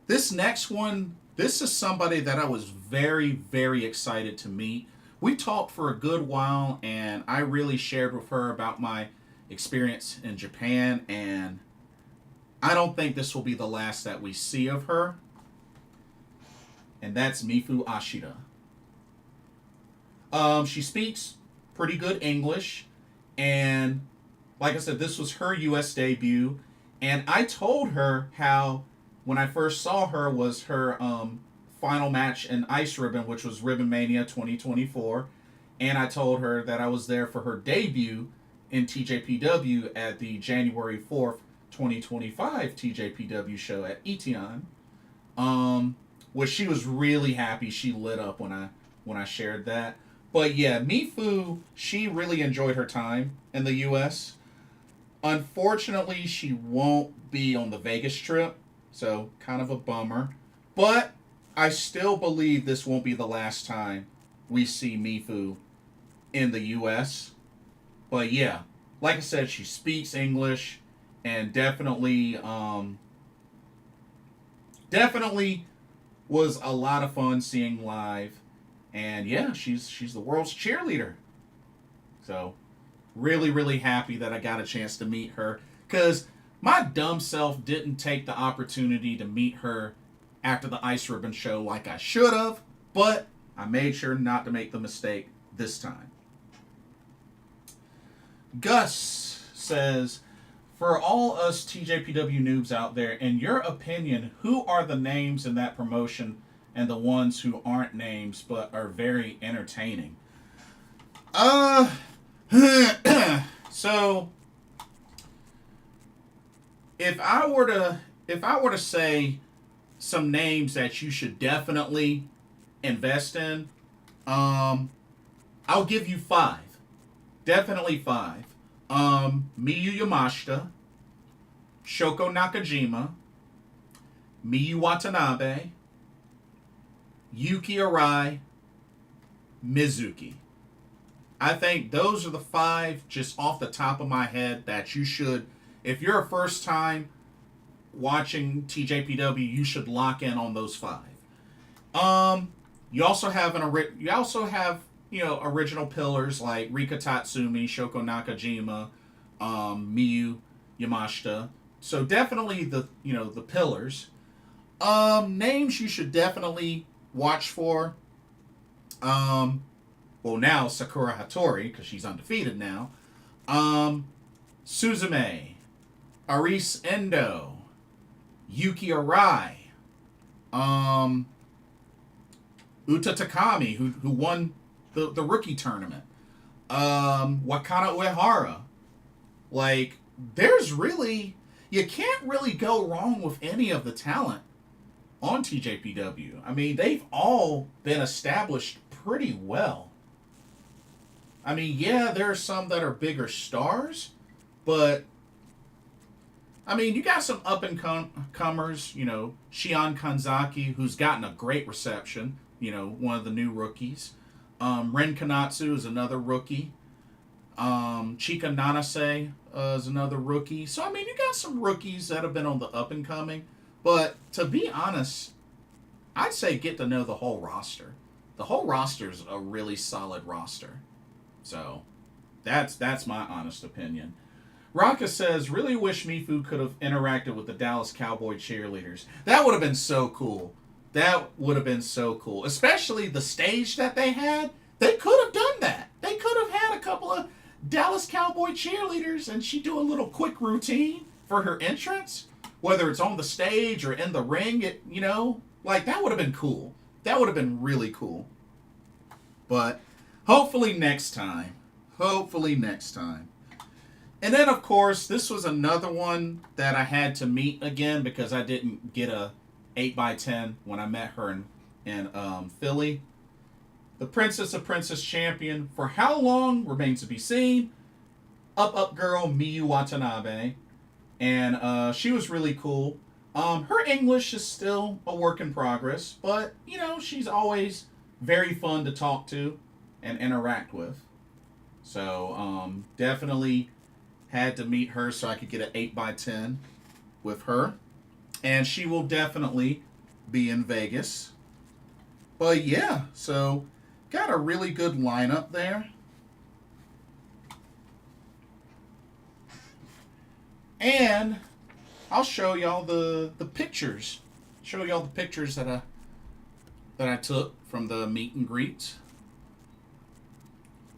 This next one, this is somebody that I was very, very excited to meet. We talked for a good while, and I really shared with her about my experience in Japan, and I don't think this will be the last that we see of her. And that's Mifu Ashida. She speaks pretty good English, and like I said, this was her U.S. debut, and I told her how when I first saw her was her final match in Ice Ribbon, which was Ribbon Mania 2024, and I told her that I was there for her debut in TJPW at the January 4th, 2025 TJPW show at Etion. Which she was really happy. She lit up when I shared that. But yeah, Mifu, she really enjoyed her time in the U.S. Unfortunately, she won't be on the Vegas trip, so kind of a bummer. But I still believe this won't be the last time we see Mifu in the U.S. But yeah, like I said, she speaks English and definitely was a lot of fun seeing live. And yeah, she's the world's cheerleader. So really, really happy that I got a chance to meet her. Because my dumb self didn't take the opportunity to meet her after the Ice Ribbon show like I should have. But I made sure not to make the mistake this time. Gus says, for all us TJPW noobs out there, in your opinion, who are the names in that promotion and the ones who aren't names but are very entertaining? So if I were to say some names that you should definitely invest in, I'll give you 5. Definitely 5. Miyu Yamashita, Shoko Nakajima, Miyu Watanabe, Yuki Arai, Mizuki. I think those are the 5 just off the top of my head that you should, if you're a first time watching TJPW, you should lock in on those 5. You also have original pillars like Rika Tatsumi, Shoko Nakajima, Miyu Yamashita. So definitely the pillars. Names you should definitely watch for. Now Sakura Hattori, because she's undefeated now. Suzume, Arisu Endo, Yuki Arai, Uta Takami, who won the rookie tournament. Wakana Uehara. Like, there's really, you can't really go wrong with any of the talent on TJPW. I mean, they've all been established pretty well. I mean, yeah, there are some that are bigger stars, but I mean, you got some up and comers, you know, Shion Kanzaki, who's gotten a great reception, you know, one of the new rookies. Ren Kanatsu is another rookie. Chika Nanase is another rookie. So, I mean, you got some rookies that have been on the up and coming. But to be honest, I'd say get to know the whole roster. The whole roster is a really solid roster. So, that's my honest opinion. Raka says, really wish Mifu could have interacted with the Dallas Cowboy cheerleaders. That would have been so cool. That would have been so cool. Especially the stage that they had. They could have done that. They could have had a couple of Dallas Cowboy cheerleaders and she do a little quick routine for her entrance. Whether it's on the stage or in the ring, you know, like that would have been cool. That would have been really cool. But hopefully next time. Hopefully next time. And then, of course, this was another one that I had to meet again because I didn't get a 8x10 when I met her in Philly. The Princess of Princess Champion, for how long remains to be seen. Up girl Miyu Watanabe. And she was really cool. Her English is still a work in progress, but, you know, she's always very fun to talk to and interact with. So, definitely had to meet her so I could get an 8x10 with her. And she will definitely be in Vegas. But yeah, so got a really good lineup there. And I'll show y'all the pictures. Show y'all the pictures that I took from the meet and greet.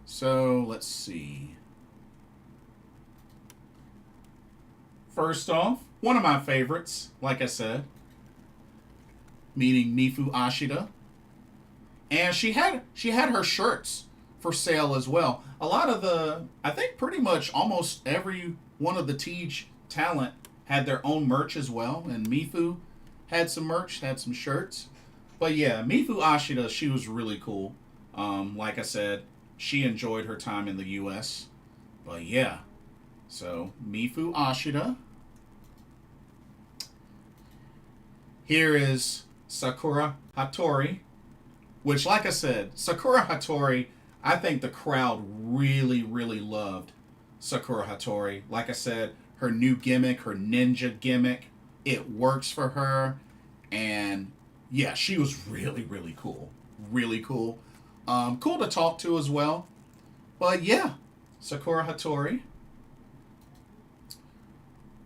So let's see. First off, one of my favorites, like I said, meeting Mifu Ashida. And she had her shirts for sale as well. A lot of I think pretty much almost every one of the Tej talent had their own merch as well. And Mifu had some merch, had some shirts. But yeah, Mifu Ashida, she was really cool. Like I said, she enjoyed her time in the U.S. But yeah, so Mifu Ashida. Here is Sakura Hattori, which, like I said, Sakura Hattori, I think the crowd really, really loved Sakura Hattori. Like I said, her new gimmick, her ninja gimmick, it works for her. And yeah, she was really, really cool. Really cool. Cool to talk to as well. But yeah, Sakura Hattori.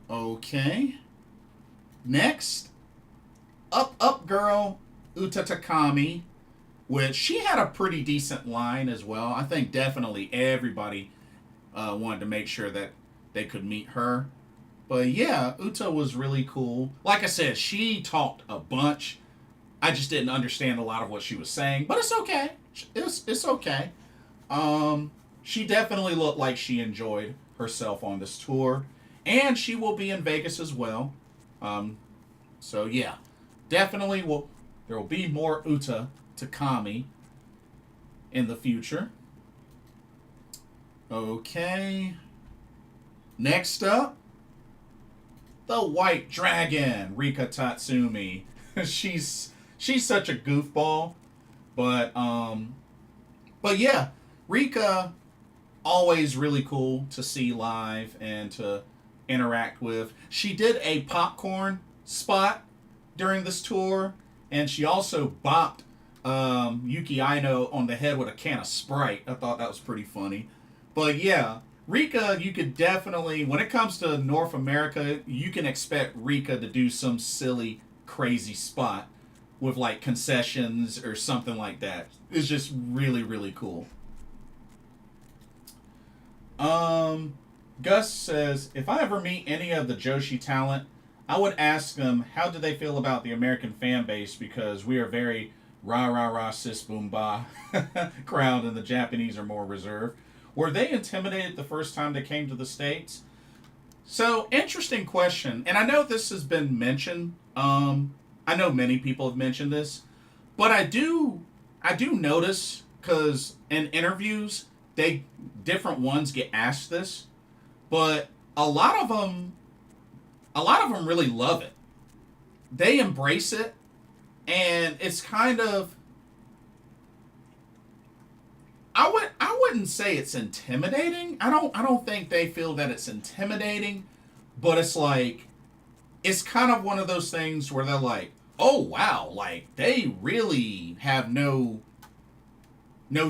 Okay. Next, up girl Uta Takami, which she had a pretty decent line as well. I think definitely everybody wanted to make sure that they could meet her. But yeah, Uta was really cool. Like I said, she talked a bunch. I just didn't understand a lot of what she was saying, but it's okay. It's okay. She definitely looked like she enjoyed herself on this tour, and she will be in Vegas as well. So yeah, definitely there will be more Uta Takami in the future. Okay. Next up, the White Dragon, Rika Tatsumi. she's such a goofball, but yeah, Rika always really cool to see live and to interact with. She did a popcorn spot during this tour, and she also bopped Yuki Aino on the head with a can of Sprite. I thought that was pretty funny. But yeah, Rika, you could definitely, when it comes to North America, you can expect Rika to do some silly, crazy spot with like concessions or something like that. It's just really, really cool. Gus says, if I ever meet any of the Joshi talent, I would ask them how do they feel about the American fan base, because we are very rah rah rah sis boom ba crowd and the Japanese are more reserved. Were they intimidated the first time they came to the States? So, interesting question. And I know this has been mentioned. I know many people have mentioned this, but I do notice cuz in interviews, they different ones get asked this, but a lot of them a lot of them really love it. They embrace it, and it's kind of I wouldn't say it's intimidating. I don't think they feel that it's intimidating, but it's like it's kind of one of those things where they're like, "Oh wow, like they really have no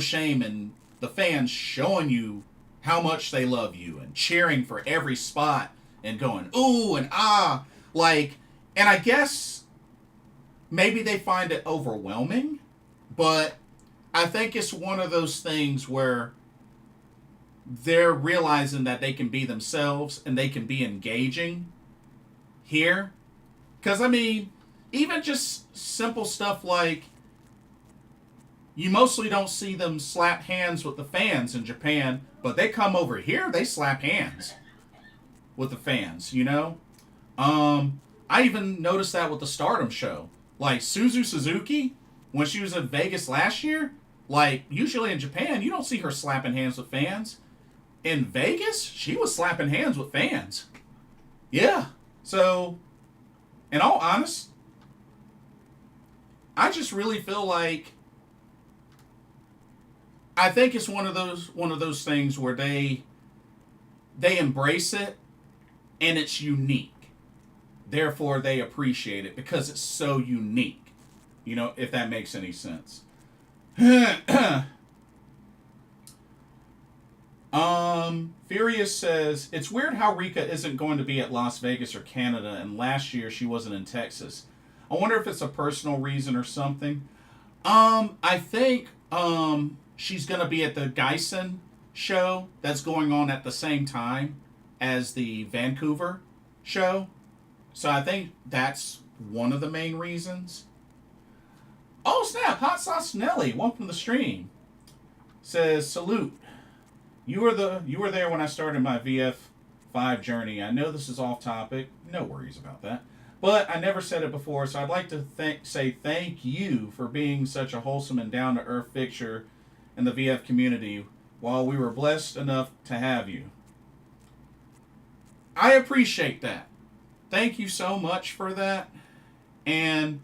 shame in the fans showing you how much they love you and cheering for every spot and going ooh and ah like." And I guess maybe they find it overwhelming, but I think it's one of those things where they're realizing that they can be themselves and they can be engaging here. Because, I mean, even just simple stuff like you mostly don't see them slap hands with the fans in Japan, but they come over here, they slap hands with the fans, you know? I even noticed that with the Stardom show. Like, Suzuki, when she was in Vegas last year, like, usually in Japan, you don't see her slapping hands with fans. In Vegas, she was slapping hands with fans. Yeah. So, in all honest, I just really feel like I think it's one of those things where they embrace it and it's unique. Therefore, they appreciate it because it's so unique. You know, if that makes any sense. Furious says, it's weird how Rika isn't going to be at Las Vegas or Canada, and last year she wasn't in Texas. I wonder if it's a personal reason or something. I think, she's gonna be at the Geisen show that's going on at the same time as the Vancouver show. So I think that's one of the main reasons. Oh snap! Hot Sauce Nelly, welcome to the stream. Says salute. You were there when I started my VF5 journey. I know this is off topic. No worries about that. But I never said it before, so I'd like to say thank you for being such a wholesome and down to earth fixture in the VF community. While we were blessed enough to have you, I appreciate that. Thank you so much for that. And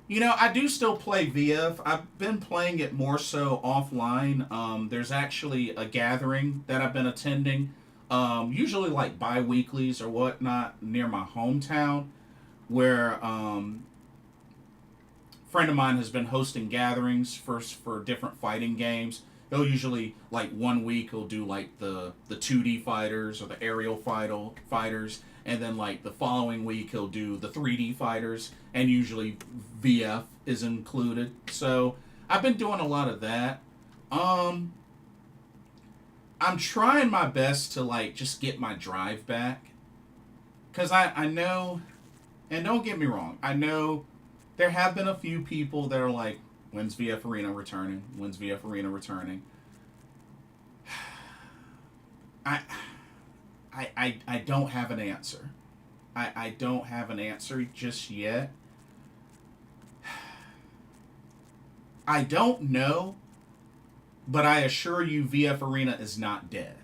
you know, I do still play VF. I've been playing it more so offline. There's actually a gathering that I've been attending, usually like bi-weeklies or whatnot, near my hometown, where a friend of mine has been hosting gatherings for different fighting games. He'll usually, like, one week he'll do like the 2D fighters or the aerial fighters, and then like the following week he'll do the 3D fighters, and usually VF is included. So I've been doing a lot of that. I'm trying my best to like just get my drive back, because I know, and don't get me wrong, I know there have been a few people that are like, when's VF Arena returning? When's VF Arena returning? I don't have an answer. I don't have an answer just yet. I don't know, but I assure you VF Arena is not dead.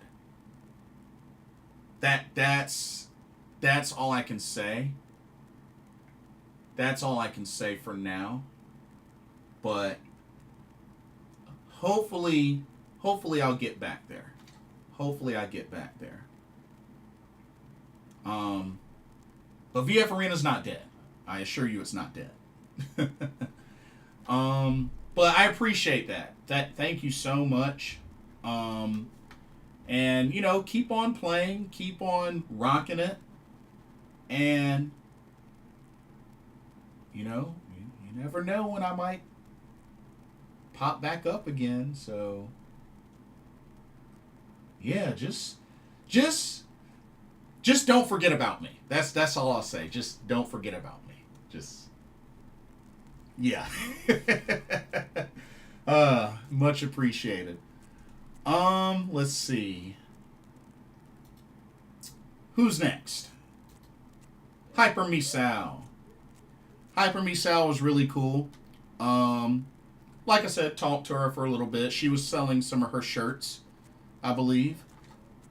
That's all I can say. That's all I can say for now. But hopefully I'll get back there. Hopefully I get back there. But VF Arena's not dead. I assure you it's not dead. But I appreciate that. Thank you so much. And you know, keep on playing, keep on rocking it, and you know, you never know when I might pop back up again. So yeah, just don't forget about me. That's all I'll say. Just don't forget about me. Just yeah. Much appreciated. Let's see. who's next? Hyper Misao. Hyper Misao was really cool. Like I said, talked to her for a little bit. She was selling some of her shirts, I believe.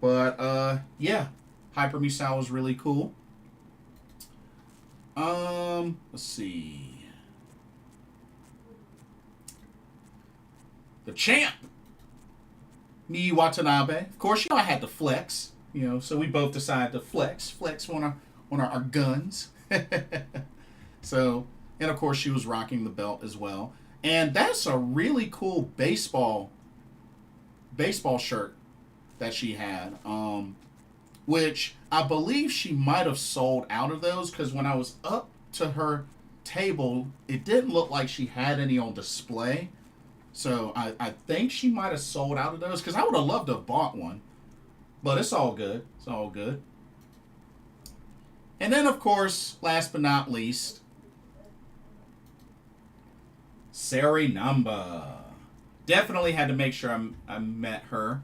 But yeah, Hyper Misao was really cool. Let's see. The champ, Miyu Watanabe. Of course, I had to flex. So we both decided to flex on our guns. So, and of course, she was rocking the belt as well. And that's a really cool baseball shirt that she had. Which I believe she might have sold out of those, because when I was up to her table, it didn't look like she had any on display. So I think she might have sold out of those, because I would have loved to have bought one. But it's all good. It's all good. And then, of course, last but not least, Sareee-number. Definitely had to make sure I met her.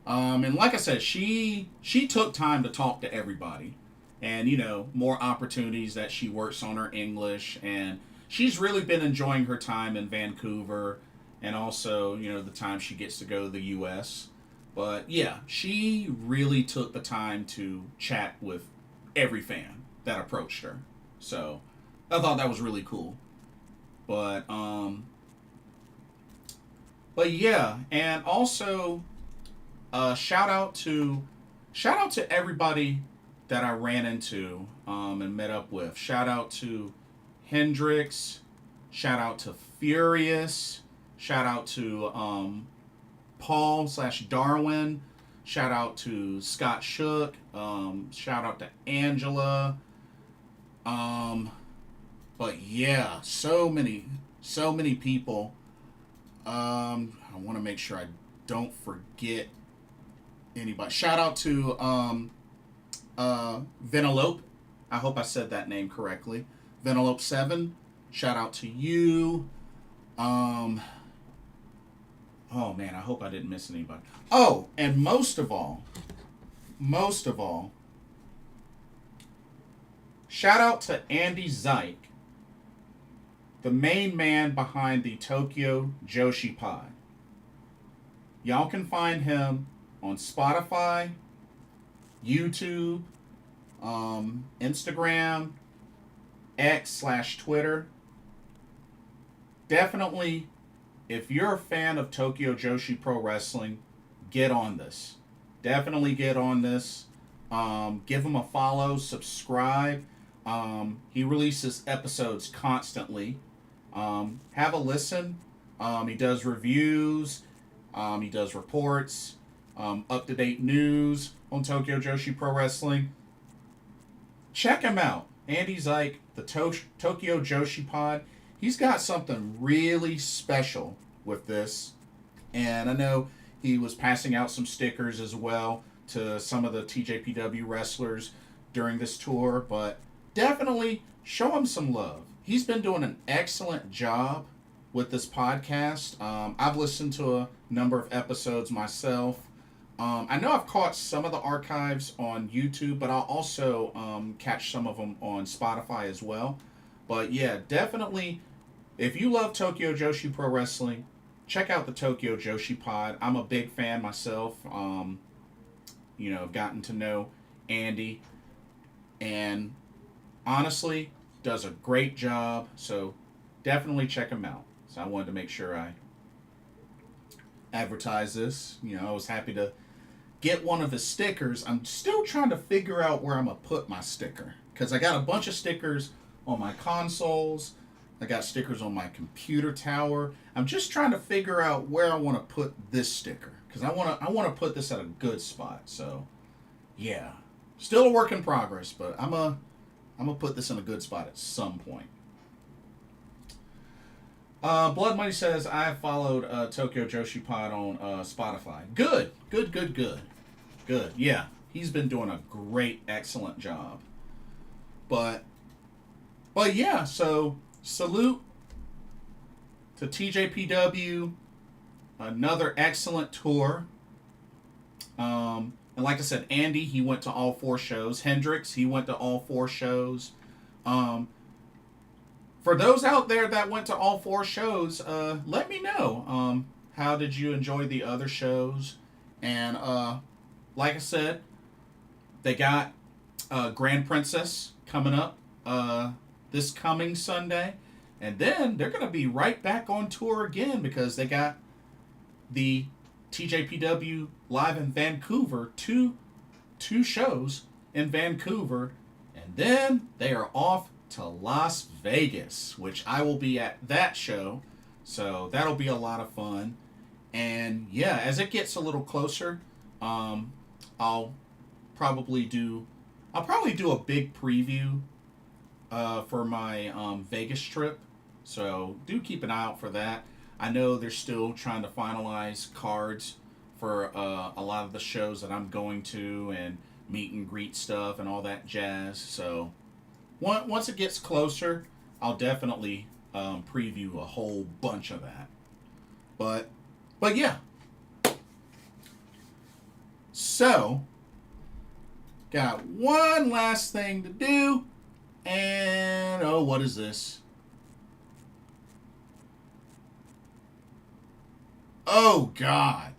And like I said, she took time to talk to everybody. And, more opportunities that she works on her English. And she's really been enjoying her time in Vancouver. And also, the time she gets to go to the U.S. But, yeah, she really took the time to chat with every fan that approached her. So, I thought that was really cool. But yeah, and also, shout out to everybody that I ran into and met up with. Shout out to Hendrix. Shout out to Furious. Shout out to Paul/Darwin. Shout out to Scott Shook. Shout out to Angela. But yeah, so many people. I want to make sure I don't forget anybody. Shout out to Venelope. I hope I said that name correctly. Venelope 7. Shout out to you. Oh man, I hope I didn't miss anybody. Oh, and most of all, shout out to Andy Zyke, the main man behind the Tokyo Joshi Pod. Y'all can find him on Spotify, YouTube, Instagram, X/Twitter. Definitely, if you're a fan of Tokyo Joshi Pro Wrestling, get on this. Definitely get on this. Give him a follow, subscribe. He releases episodes constantly. Have a listen. He does reviews. He does reports. Up-to-date news on Tokyo Joshi Pro Wrestling. Check him out. Andy Zyke, the Tokyo Joshi Pod. He's got something really special with this. And I know he was passing out some stickers as well to some of the TJPW wrestlers during this tour. But definitely show him some love. He's been doing an excellent job with this podcast. I've listened to a number of episodes myself. I know I've caught some of the archives on YouTube, but I'll also catch some of them on Spotify as well. But yeah, definitely, if you love Tokyo Joshi Pro Wrestling, check out the Tokyo Joshi Pod. I'm a big fan myself. Gotten to know Andy, and honestly, does a great job. So definitely check him out. So I wanted to make sure I advertise this. I was happy to get one of his stickers. I'm still trying to figure out where I'm going to put my sticker, because I got a bunch of stickers on my consoles. I got stickers on my computer tower. I'm just trying to figure out where I want to put this sticker, because I want to put this at a good spot. So yeah, still a work in progress, but I'm gonna put this in a good spot at some point. Blood Money says, I have followed Tokyo Joshi Pod on Spotify. Good. Yeah, he's been doing a great, excellent job. But yeah, so salute to TJPW. Another excellent tour. And like I said, Andy, he went to all 4 shows. Hendrix, he went to all 4 shows. For those out there that went to all 4 shows, let me know. How did you enjoy the other shows? And like I said, they got Grand Princess coming up this coming Sunday. And then they're going to be right back on tour again because they got the TJPW live in Vancouver, two shows in Vancouver. And then they are off to Las Vegas, which I will be at that show. So that'll be a lot of fun. And yeah, as it gets a little closer, I'll probably do a big preview for my Vegas trip. So do keep an eye out for that. I know they're still trying to finalize cards for a lot of the shows that I'm going to and meet and greet stuff and all that jazz. So once it gets closer, I'll definitely preview a whole bunch of that. But yeah. So, got one last thing to do. And, oh, what is this? Oh, God.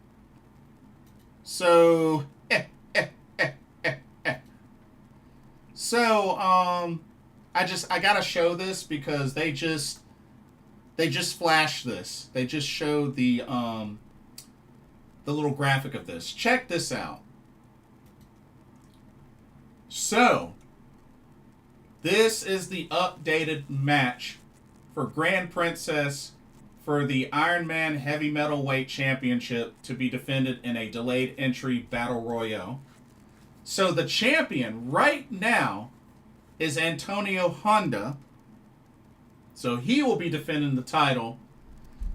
So, I gotta show this because they just flashed this. They just showed the little graphic of this. Check this out. So, this is the updated match for Grand Princess for the Iron Man Heavy Metalweight Championship to be defended in a delayed entry battle royale. So the champion right now is Antonio Honda. So he will be defending the title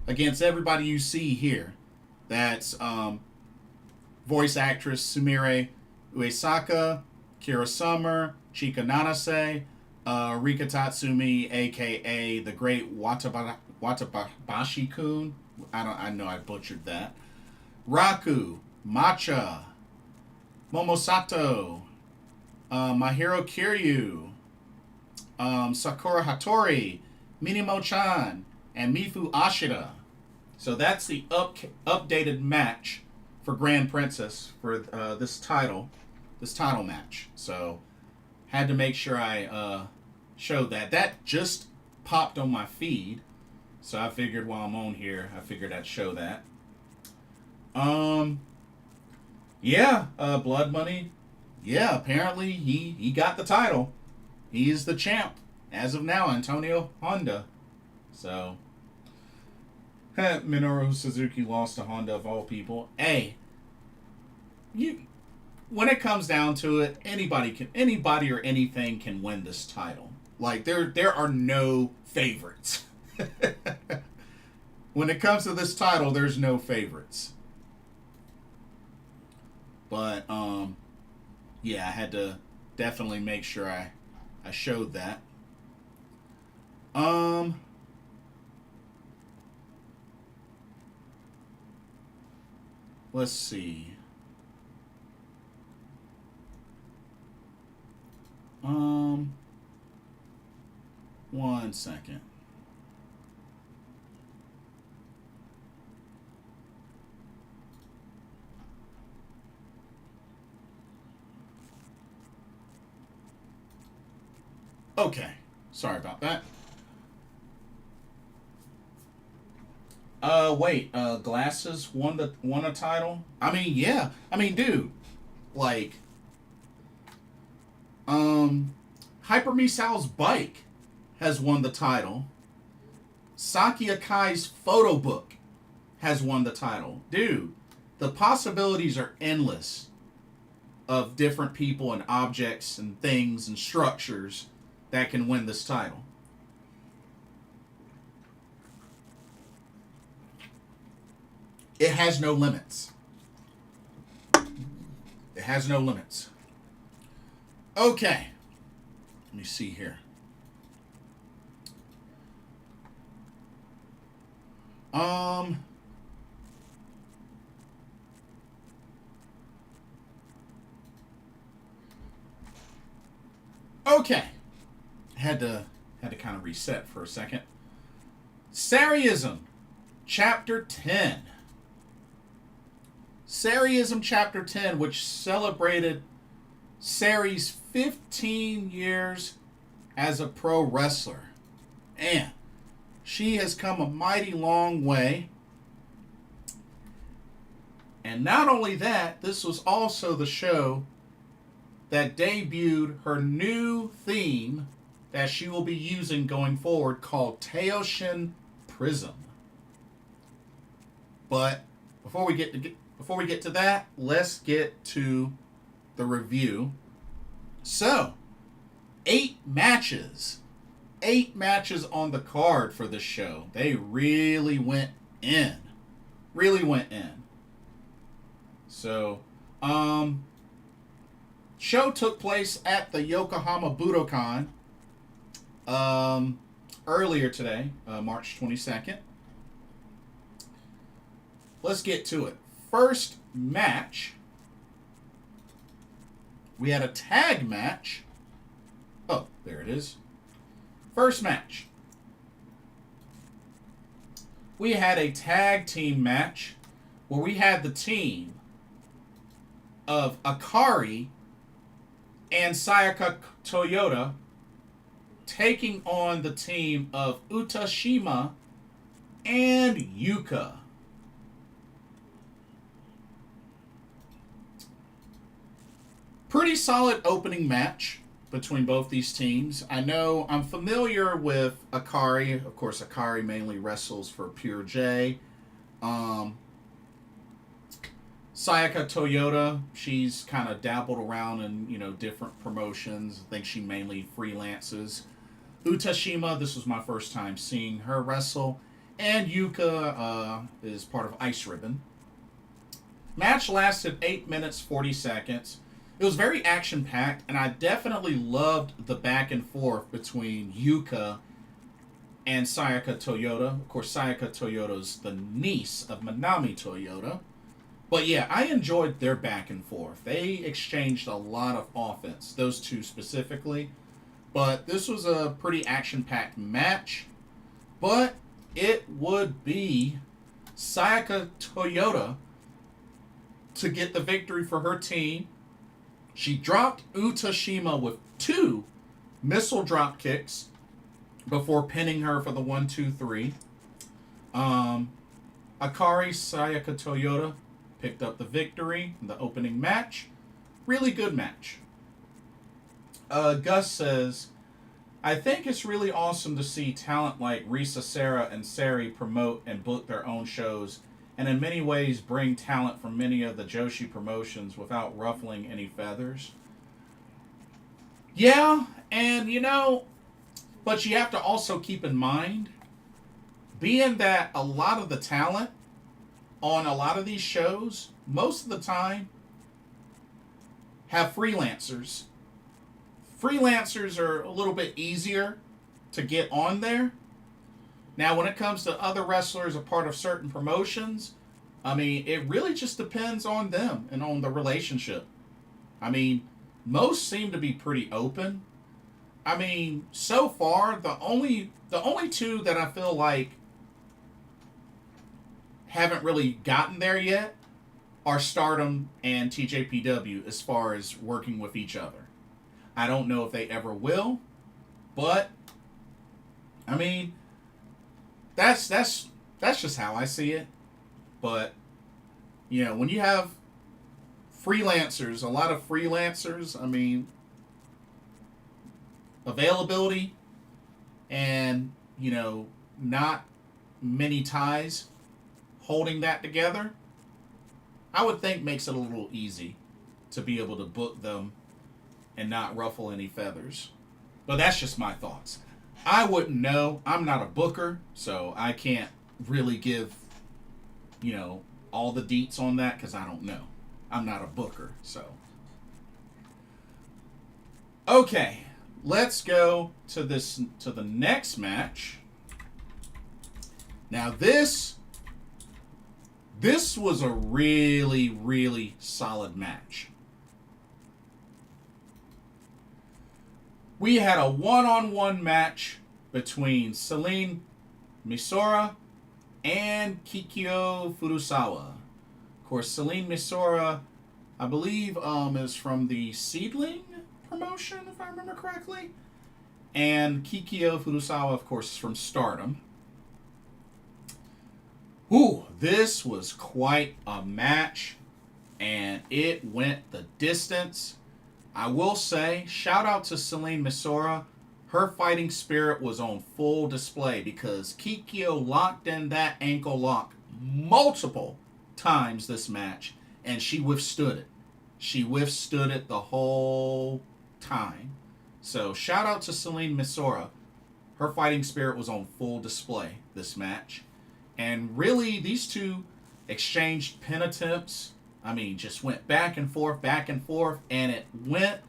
against everybody you see here. That's voice actress Sumire Uesaka, Kira Summer, Chika Nanase, Rika Tatsumi, a.k.a. the Great Watabashi-kun. I know I butchered that. Raku, Matcha, Momosato, Mahiro Kiryu, Sakura Hattori, Minimo-chan, and Mifu Ashida. So that's the updated match for Grand Princess for this title match. So had to make sure I showed that. That just popped on my feed, so I figured while I'm on here, I'd show that. Yeah, Blood Money. Yeah, apparently he got the title. He is the champ as of now, Antonio Honda. So Minoru Suzuki lost to Honda of all people. Hey, when it comes down to it, anybody or anything can win this title. Like there are no favorites. When it comes to this title, there's no favorites. But yeah, I had to definitely make sure I showed that. Let's see. One second. Okay. Sorry about that. Wait, Glasses won a title? I mean, yeah. I mean, dude, like, Hyper Misao's bike has won the title. Saki Akai's photo book has won the title. Dude, the possibilities are endless of different people and objects and things and structures that can win this title. It has no limits. It has no limits. Okay. Let me see here. Okay. Had to kind of reset for a second. Sareee-ism Chapter 10. Sareee-ism Chapter 10, which celebrated Saree's 15 years as a pro wrestler. And she has come a mighty long way. And not only that, this was also the show that debuted her new theme that she will be using going forward, called Teoshin Prism. But before we get to that, let's get to the review. So, 8 matches. 8 matches on the card for this show. They really went in. Really went in. So, show took place at the Yokohama Budokan earlier today, March 22nd. Let's get to it. First match, we had a tag match. Oh, there it is. First match, we had a tag team match where we had the team of Akari and Sayaka Toyota taking on the team of Utashima and Yuka. Pretty solid opening match between both these teams. I know I'm familiar with Akari. Of course, Akari mainly wrestles for Pure J. Sayaka Toyota, she's kind of dabbled around in, different promotions. I think she mainly freelances. Utashima, this was my first time seeing her wrestle. And Yuka is part of Ice Ribbon. Match lasted 8 minutes, 40 seconds. It was very action-packed, and I definitely loved the back and forth between Yuka and Sayaka Toyota. Of course, Sayaka Toyota's the niece of Manami Toyota. But yeah, I enjoyed their back and forth. They exchanged a lot of offense, those two specifically. But this was a pretty action-packed match. But it would be Sayaka Toyota to get the victory for her team. She dropped Utashima with 2 missile drop kicks before pinning her for the 1-2-3. Akari Sayaka Toyota picked up the victory in the opening match. Really good match. Gus says, I think it's really awesome to see talent like Risa Sera and Sareee promote and book their own shows, and in many ways bring talent from many of the Joshi promotions without ruffling any feathers. Yeah, and but you have to also keep in mind, being that a lot of the talent on a lot of these shows, most of the time, have freelancers. Freelancers are a little bit easier to get on there. Now, when it comes to other wrestlers a part of certain promotions, it really just depends on them and on the relationship. Most seem to be pretty open. So far, the only 2 that I feel like haven't really gotten there yet are Stardom and TJPW as far as working with each other. I don't know if they ever will, but that's just how I see it. But when you have freelancers, a lot of freelancers, availability and not many ties holding that together, I would think makes it a little easy to be able to book them and not ruffle any feathers. But that's just my thoughts. I wouldn't know. I'm not a booker, so I can't really give, all the deets on that because I don't know. I'm not a booker, so. Okay, let's go to the next match. Now this was a really, really solid match. we had a one-on-one match between Celine Misora and Kikyo Furusawa. Of course, Celine Misora, I believe, is from the Seedling promotion, if I remember correctly. And Kikyo Furusawa, of course, is from Stardom. Ooh, this was quite a match, and it went the distance. I will say, shout out to Celine Misora. Her fighting spirit was on full display because Kikyo locked in that ankle lock multiple times this match, and she withstood it. She withstood it the whole time. So shout out to Celine Misora. Her fighting spirit was on full display this match. And really, these two exchanged pin attempts. I mean, just went back and forth, and it went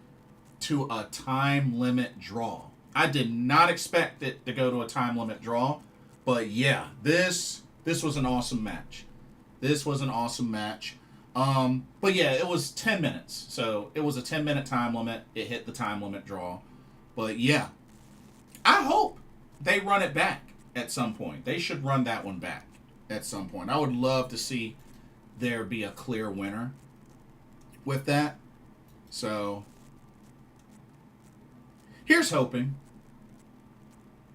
to a time limit draw. I did not expect it to go to a time limit draw, but yeah, this was an awesome match. This was an awesome match. But yeah, it was 10 minutes. So it was a 10-minute time limit. It hit the time limit draw. But yeah, I hope they run it back at some point. They should run that one back at some point. I would love to see there be a clear winner with that. So here's hoping.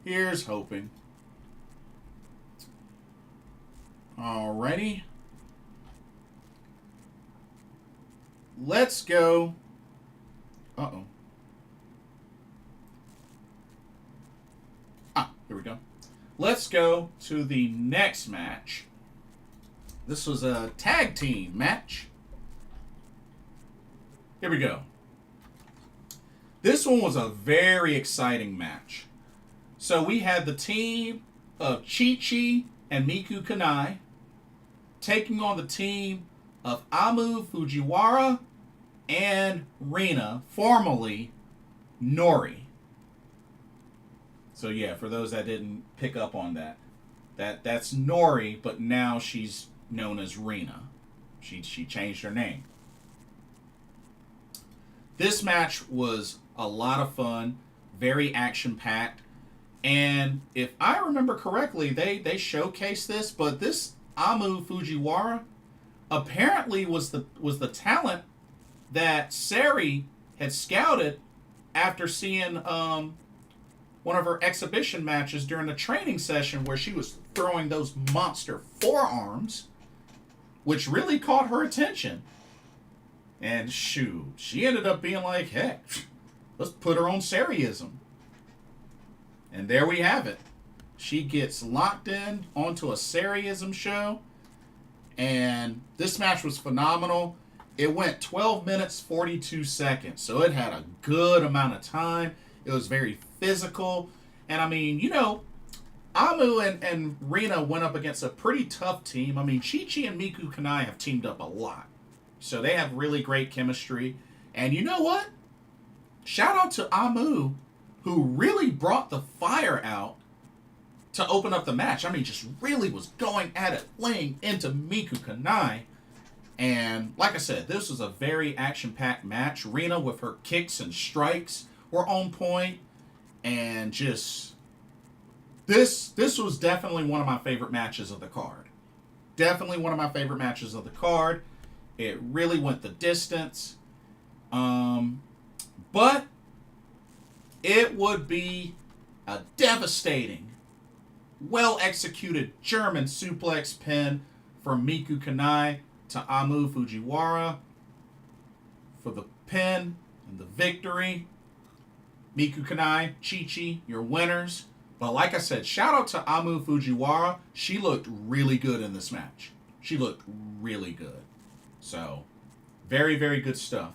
Here's hoping. Alrighty. Let's go. Uh-oh. Here we go. Let's go to the next match. This was a tag team match. Here we go. This one was a very exciting match. So we had the team of Chi-Chi and Miku Kanai taking on the team of Amu Fujiwara and Rina, formerly Nori. So yeah, for those that didn't pick up on that's Nori, but now she's known as Rina. She changed her name. This match was a lot of fun, very action-packed, and if I remember correctly, they showcased this, but this Amu Fujiwara apparently was the talent that Sareee had scouted after seeing one of her exhibition matches during the training session where she was throwing those monster forearms, which really caught her attention. And shoot, she ended up being like, heck, let's put her on Sareee-ism. And there we have it. She gets locked in onto a Sareee-ism show. And this match was phenomenal. It went 12 minutes, 42 seconds. So it had a good amount of time. It was very physical. And I mean, you know, Amu and Rina went up against a pretty tough team. I mean, Chi-Chi and Miku Kanai have teamed up a lot. So they have really great chemistry. And you know what? Shout out to Amu, who really brought the fire out to open up the match. I mean, just really was going at it, laying into Miku Kanai. And like I said, this was a very action-packed match. Rina with her kicks and strikes were on point, and just this was definitely one of my favorite matches of the card. Definitely one of my favorite matches of the card. It really went the distance. But it would be a devastating, well-executed German suplex pin from Miku Kanai to Amu Fujiwara for the pin and the victory. Miku Kanai, Chi-Chi, your winners. But like I said, shout out to Amu Fujiwara. She looked really good in this match. She looked really good. So, very, very good stuff.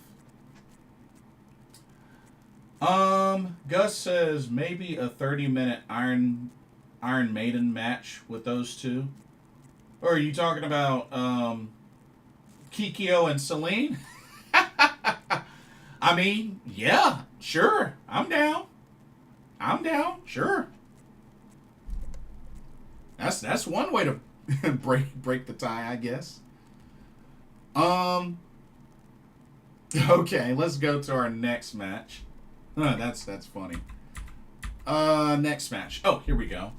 Gus says maybe a 30-minute Iron Maiden match with those two. Or are you talking about Kikyo and Celine? I mean, yeah, sure. I'm down. Sure. That's one way to break the tie, I guess. Okay, let's go to our next match. That's funny. Next match. Oh, here we go.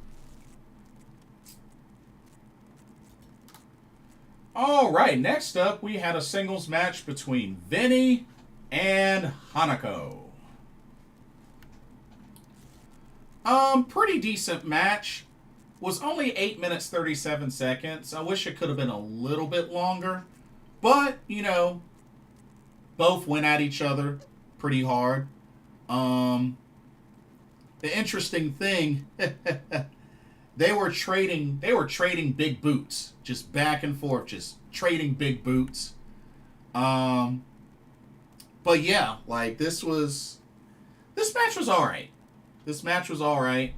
All right, next up, we had a singles match between Vinny and Hanako. Pretty decent match. Was only 8 minutes 37 seconds. I wish it could have been a little bit longer. But, you know, both went at each other pretty hard. The interesting thing, they were trading big boots, just back and forth, just trading big boots. But yeah, like this match was all right. This match was all right.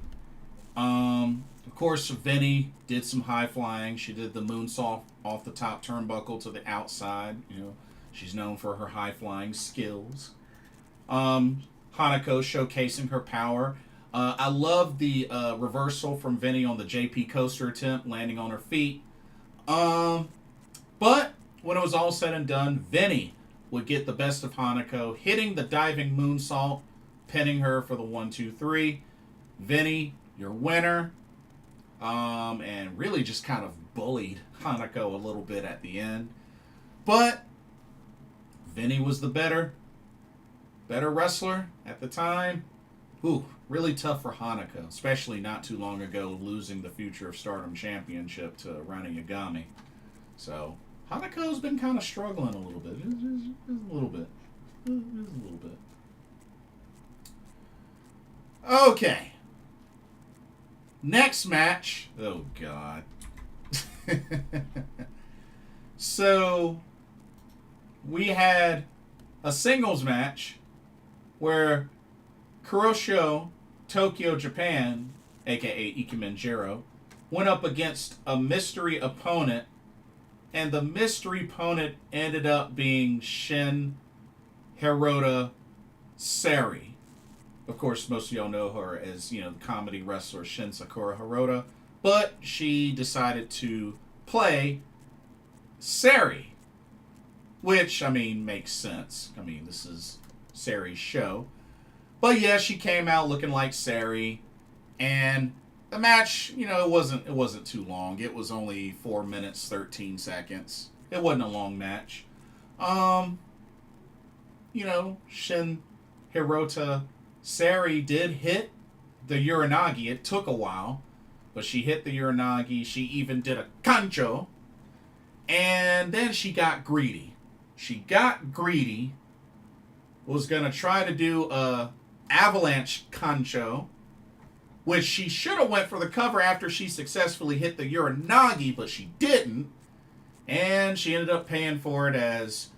Of course, Vinny did some high flying. She did the moonsault off the top turnbuckle to the outside. You know, she's known for her high flying skills. Hanako showcasing her power. I love the reversal from Vinny on the JP coaster attempt, landing on her feet. But when it was all said and done, Vinny would get the best of Hanako, hitting the diving moonsault, pinning her for the 1-2-3. Vinny, your winner. And really just kind of bullied Hanako a little bit at the end. But Vinny was the better wrestler at the time. Ooh, really tough for Hanako, especially not too long ago losing the Future of Stardom Championship to Rani Yagami. So Hanako's been kind of struggling a little bit. Just a little bit. Just a little bit. Okay. Next match. Oh, God. So, we had a singles match where Kuroshio, Tokyo, Japan, a.k.a. Ikemenjiro, went up against a mystery opponent, and the mystery opponent ended up being Shin Hirota Sareee. Of course, most of y'all know her as, you know, the comedy wrestler Shin Sakura Hirota, but she decided to play Sareee, which, I mean, makes sense. I mean, this is Saree's show. But yeah, she came out looking like Sareee, and the match, you know, it wasn't too long. It was only 4 minutes 13 seconds. It wasn't a long match. You know, Shin Hirota Sareee did hit the Uranagi. It took a while, but she hit the Uranagi. She even did a kancho, and then she got greedy. Was going to try to do a avalanche kancho, which she should have went for the cover after she successfully hit the Uranagi, but she didn't, and she ended up paying for it as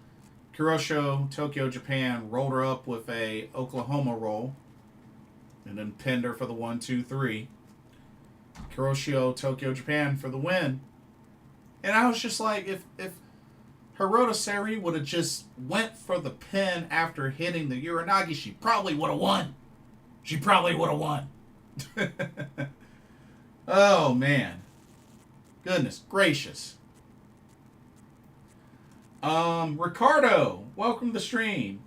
Kuroshio, Tokyo, Japan rolled her up with a Oklahoma roll and then pinned her for the 1-2-3. Kuroshio, Tokyo, Japan for the win. And I was just like, if Hirota Sareee would have just went for the pin after hitting the Uranagi, she probably would have won. Oh, man. Goodness gracious. Ricardo, welcome to the stream.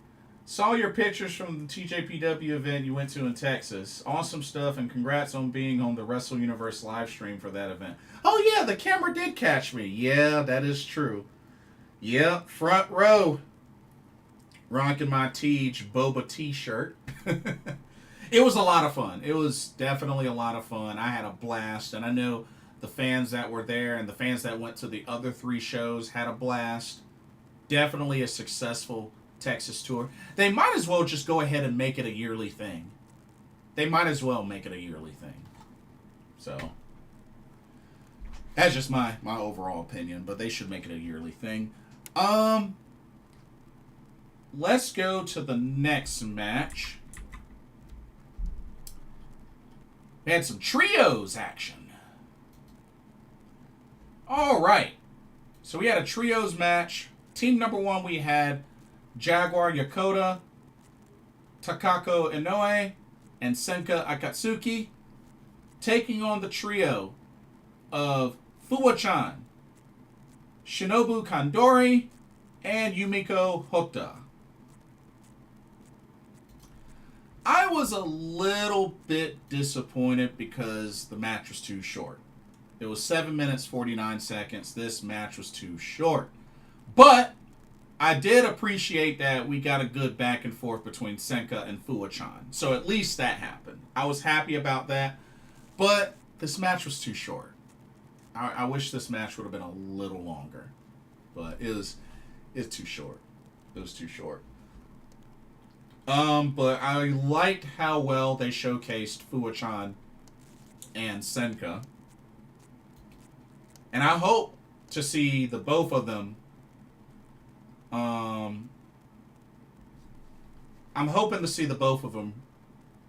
Saw your pictures from the TJPW event you went to in Texas. Awesome stuff, and congrats on being on the Wrestle Universe live stream for that event. Oh yeah, the camera did catch me. Yeah, that is true. Yep, front row. Rocking my Tej Boba t-shirt. It was a lot of fun. It was definitely a lot of fun. I had a blast, and I know the fans that were there and the fans that went to the other 3 shows had a blast. Definitely a successful Texas tour. They might as well just go ahead and make it a yearly thing. So, that's just my overall opinion, but they should make it a yearly thing. Let's go to the next match. We had some trios action. All right. So we had a trios match. Team number 1, we had Jaguar Yokota, Takako Inoue, and Senka Akatsuki taking on the trio of Fuwa-chan, Shinobu Kandori, and Yumiko Hotta. I was a little bit disappointed because the match was too short. It was 7 minutes, 49 seconds. This match was too short. But I did appreciate that we got a good back and forth between Senka and Fuwa-chan. So at least that happened. I was happy about that. But this match was too short. I wish this match would have been a little longer. But it's too short. It was too short. But I liked how well they showcased Fuwa-chan and Senka. And I hope to see the both of them. I'm hoping to see the both of them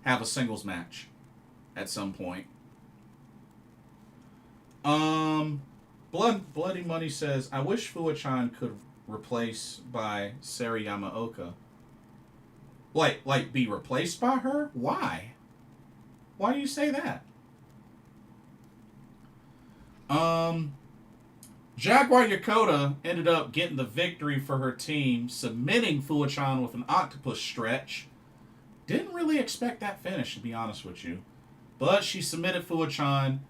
have a singles match at some point. Bloody Money says, I wish Fuwa-chan could replace by Sareee-Yamaoka. Like be replaced by her? Why? Why do you say that? Jaguar Yokota ended up getting the victory for her team, submitting Fuwa-chan with an octopus stretch. Didn't really expect that finish, to be honest with you. But she submitted Fuwa-chan.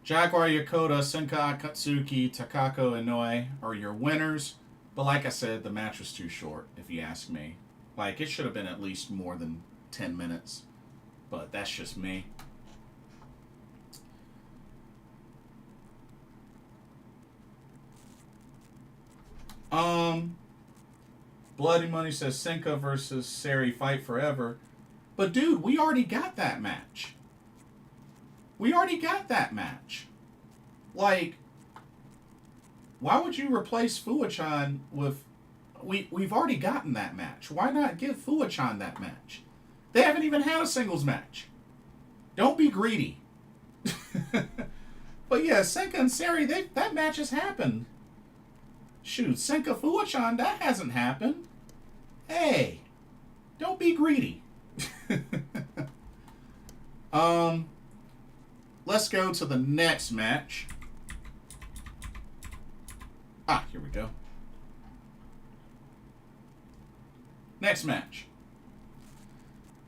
Jaguar Yokota, Senka Akatsuki, Takako Inoue are your winners. But like I said, the match was too short, if you ask me. Like, it should have been at least more than 10 minutes. But that's just me. Bloody Money says Senka versus Sareee fight forever. But dude, we already got that match. Like, why would you replace Fuwa-chan with... We've already gotten that match. Why not give Fuwa-chan that match? They haven't even had a singles match. Don't be greedy. But yeah, Senka and Sareee, that match has happened. Shoot, Senka Fuwa-chan, that hasn't happened. Hey, don't be greedy. Let's go to the next match. Here we go. Next match.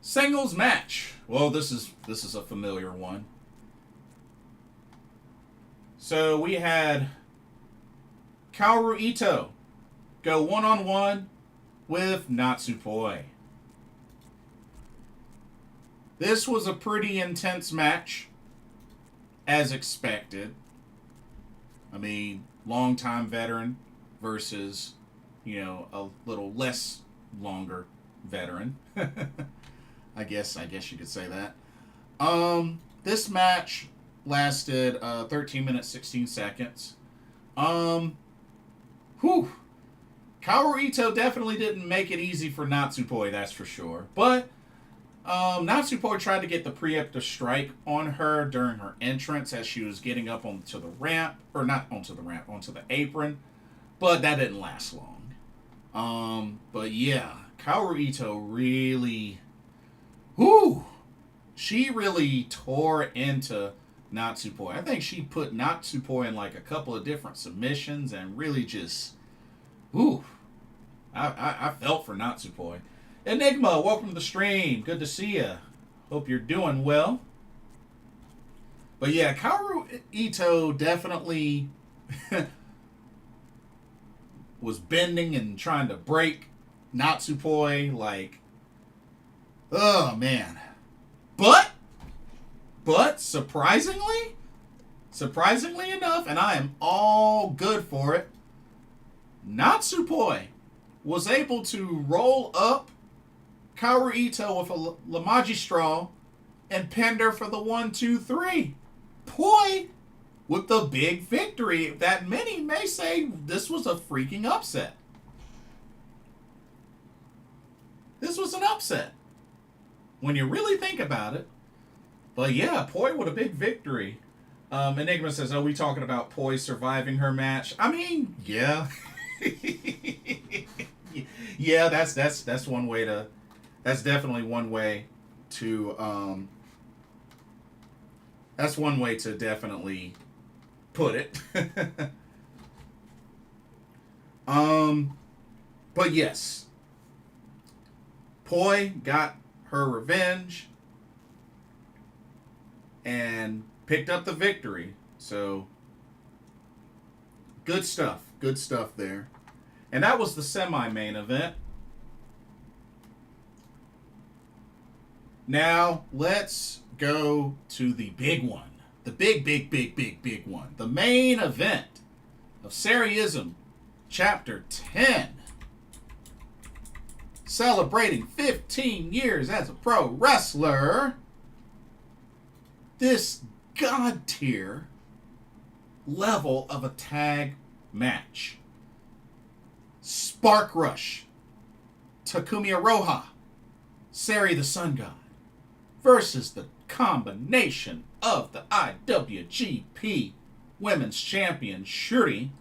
Singles match. Well, this is a familiar one. So we had Kaoru Ito go one-on-one with Natsupoi. This was a pretty intense match, as expected. I mean, longtime veteran versus, a little less longer veteran. I guess you could say that. This match lasted 13 minutes, 16 seconds. Kaoru Ito definitely didn't make it easy for Natsupoi, that's for sure. But Natsupoi tried to get the preemptive strike on her during her entrance as she was getting up onto the ramp. Or not onto the ramp, onto the apron. But that didn't last long. But yeah, Kaoru Ito really... She really tore into Natsupoi. I think she put Natsupoi in like a couple of different submissions and really just... I felt for Natsupoi. Enigma, welcome to the stream. Good to see you. Hope you're doing well. But yeah, Kaoru Ito definitely was bending and trying to break Natsupoi. Like, oh man. But surprisingly enough, and I am all good for it, Natsupoi was able to roll up Kaoru Ito with a La Magistral and pinned her for the 1-2-3. Poi with the big victory that many may say this was a freaking upset. This was an upset when you really think about it. But yeah, Poi with a big victory. Enigma says, are we talking about Poi surviving her match? I mean, yeah. Yeah, that's one way to... That's definitely one way to... that's one way to definitely put it. But yes. Poi got her revenge and picked up the victory. So, good stuff. Good stuff there. And that was the semi-main event. Now, let's go to the big one. The big one. The main event of Sareee-ism Chapter 10. Celebrating 15 years as a pro wrestler. This god-tier level of a tag match. Spark Rush. Takumi Aroha. Sareee the Sun God. Versus the combination of the IWGP Women's Champion Shuri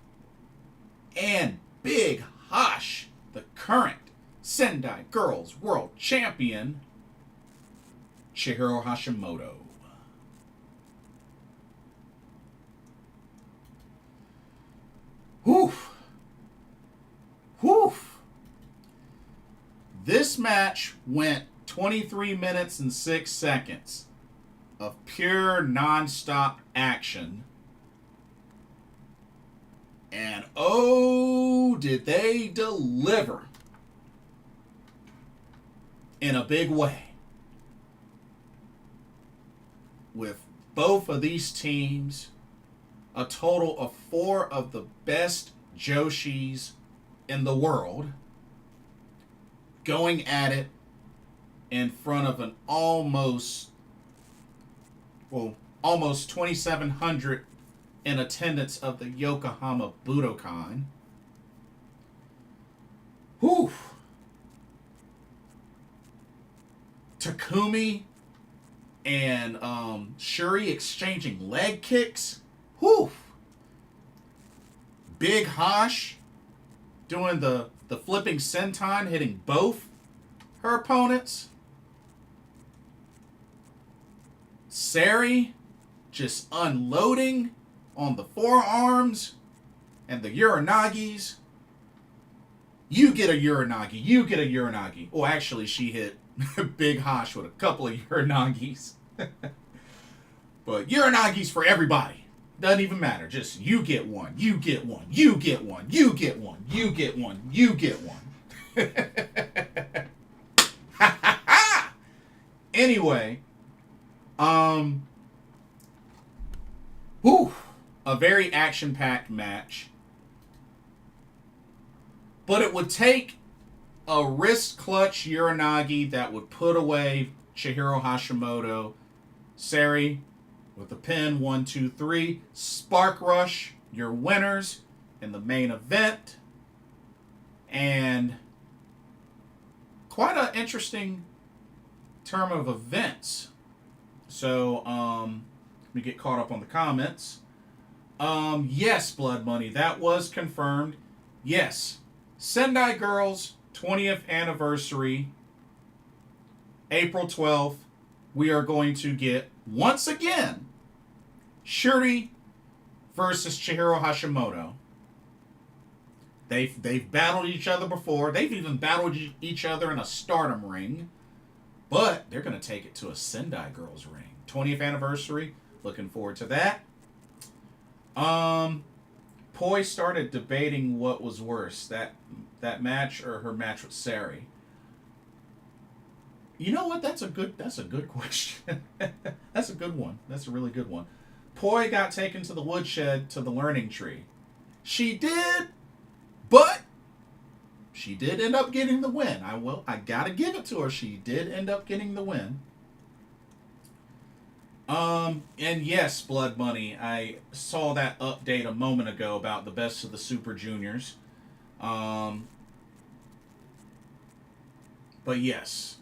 and Big Hash, the current Sendai Girls World Champion Chihiro Hashimoto. Whew. Whew. This match went 23 minutes and 6 seconds of pure non-stop action. And oh, did they deliver in a big way. With both of these teams, a total of 4 of the best Joshis in the world going at it in front of an almost 2,700 in attendance of the Yokohama Budokan. Whew. Takumi and Shuri exchanging leg kicks. Whew. Big Hash doing the flipping senton, hitting both her opponents. Sareee just unloading on the forearms and the uranagis. You get a uranagi. You get a uranagi. Oh, actually, she hit Big Hash with a couple of uranagis. But uranagis for everybody. Doesn't even matter. Just you get one. You get one. You get one. You get one. You get one. You get one. Anyway, a very action-packed match. But it would take a wrist clutch uranagi that would put away Chihiro Hashimoto. Sareee with the pin, 1, 2, 3. Spark Rush, your winners in the main event. And quite an interesting term of events. So, let me get caught up on the comments. Yes, Blood Money, that was confirmed. Yes, Sendai Girls 20th anniversary, April 12th. We are going to get, once again, Shuri versus Chihiro Hashimoto. They've battled each other before. They've even battled each other in a Stardom ring. But they're going to take it to a Sendai Girls ring. 20th anniversary. Looking forward to that. Poi started debating what was worse, that match or her match with Sareee. You know what? That's a good question. That's a good one. That's a really good one. Poi got taken to the woodshed to the learning tree. She did, but she did end up getting the win. I gotta give it to her. She did end up getting the win. And yes, Blood Money, I saw that update a moment ago about the best of the Super Juniors. But yes.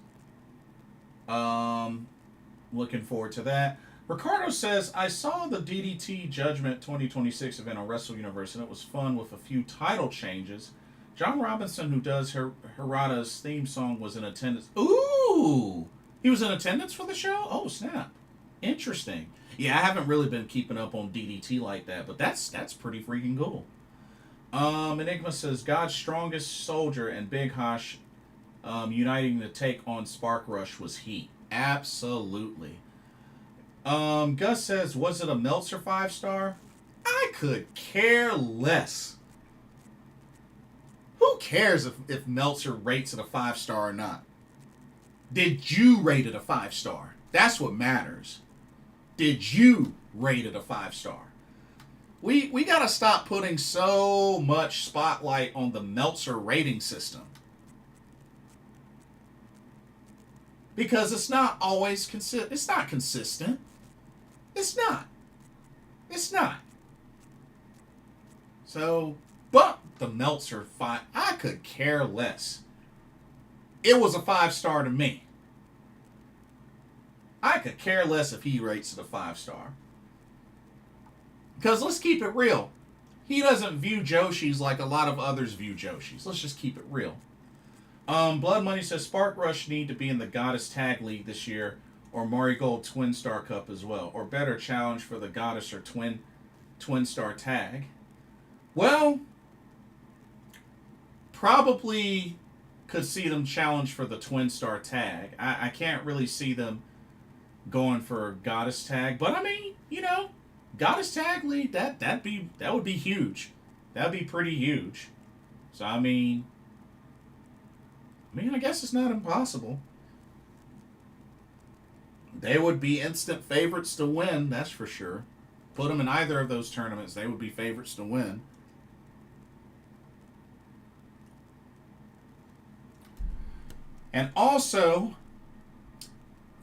Looking forward to that. Ricardo says, I saw the DDT Judgment 2026 event on Wrestle Universe, and it was fun with a few title changes. John Robinson, who does Harada's theme song, was in attendance. Ooh! He was in attendance for the show? Oh, snap. Interesting. Yeah, I haven't really been keeping up on DDT like that, but that's pretty freaking cool. Enigma says, God's strongest soldier and Big Hash uniting to take on Spark Rush was heat. Absolutely. Gus says, was it a Meltzer 5-star? I could care less. Who cares if Meltzer rates it a 5-star or not? Did you rate it a 5-star? That's what matters. Did you rate it a 5-star? We gotta stop putting so much spotlight on the Meltzer rating system. Because it's not always consistent. It's not consistent. It's not. It's not. So, but the Meltzer 5, I could care less. It was a 5-star to me. I could care less if he rates it a 5-star. Because let's keep it real. He doesn't view Joshis like a lot of others view Joshis. Let's just keep it real. Blood Money says Spark Rush need to be in the Goddess Tag League this year, or Marigold Twin Star Cup as well, or better challenge for the Goddess or Twin Star Tag. Well, probably could see them challenge for the Twin Star Tag. I can't really see them going for Goddess Tag, but I mean, you know, Goddess Tag League, that would be huge. That'd be pretty huge. So I mean, I guess it's not impossible. They would be instant favorites to win, that's for sure. Put them in either of those tournaments, they would be favorites to win. And also,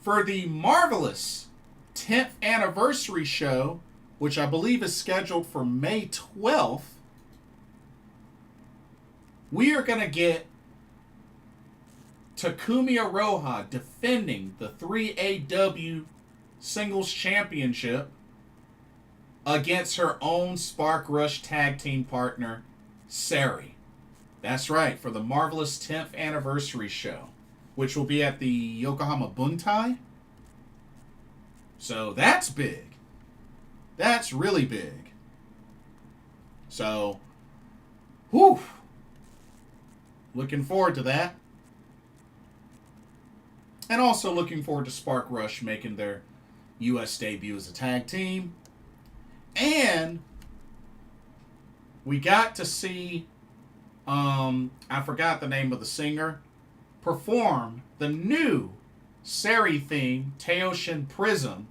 for the marvelous 10th anniversary show, which I believe is scheduled for May 12th, we are going to get Takumi Iroha defending the 3AW Singles Championship against her own Spark Rush tag team partner, Sareee. That's right, for the marvelous 10th anniversary show, which will be at the Yokohama Buntai. So that's big. That's really big. So, whew. Looking forward to that. And also looking forward to Spark Rush making their U.S. debut as a tag team. And we got to see, I forgot the name of the singer, perform the new Sareee theme, Teoshin Prism.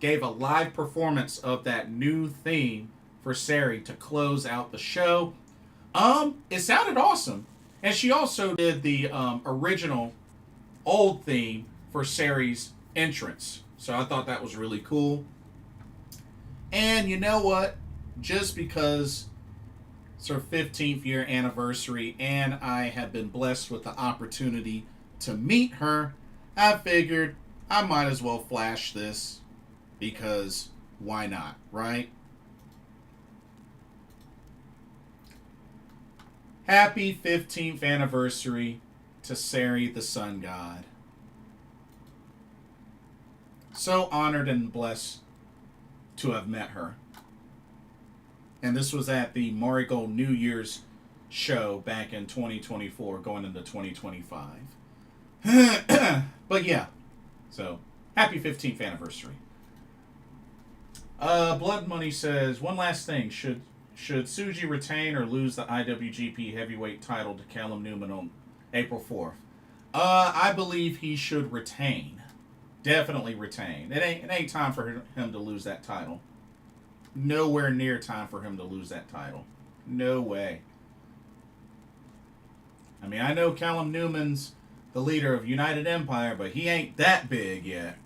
Gave a live performance of that new theme for Sareee to close out the show. It sounded awesome. And she also did the original old theme for Saree's entrance. So I thought that was really cool. And you know what? Just because it's her 15th year anniversary and I have been blessed with the opportunity to meet her, I figured I might as well flash this because why not, right? Happy 15th anniversary to Sareee the Sun God. So honored and blessed to have met her. And this was at the Marigold New Year's show back in 2024, going into 2025. But yeah, so happy 15th anniversary. Blood Money says, one last thing. Should Tsuji retain or lose the IWGP Heavyweight title to Callum Newman on April 4th? I believe he should retain. Definitely retain. It ain't time for him to lose that title. Nowhere near time for him to lose that title. No way. I mean, I know Callum Newman's the leader of United Empire, but he ain't that big yet.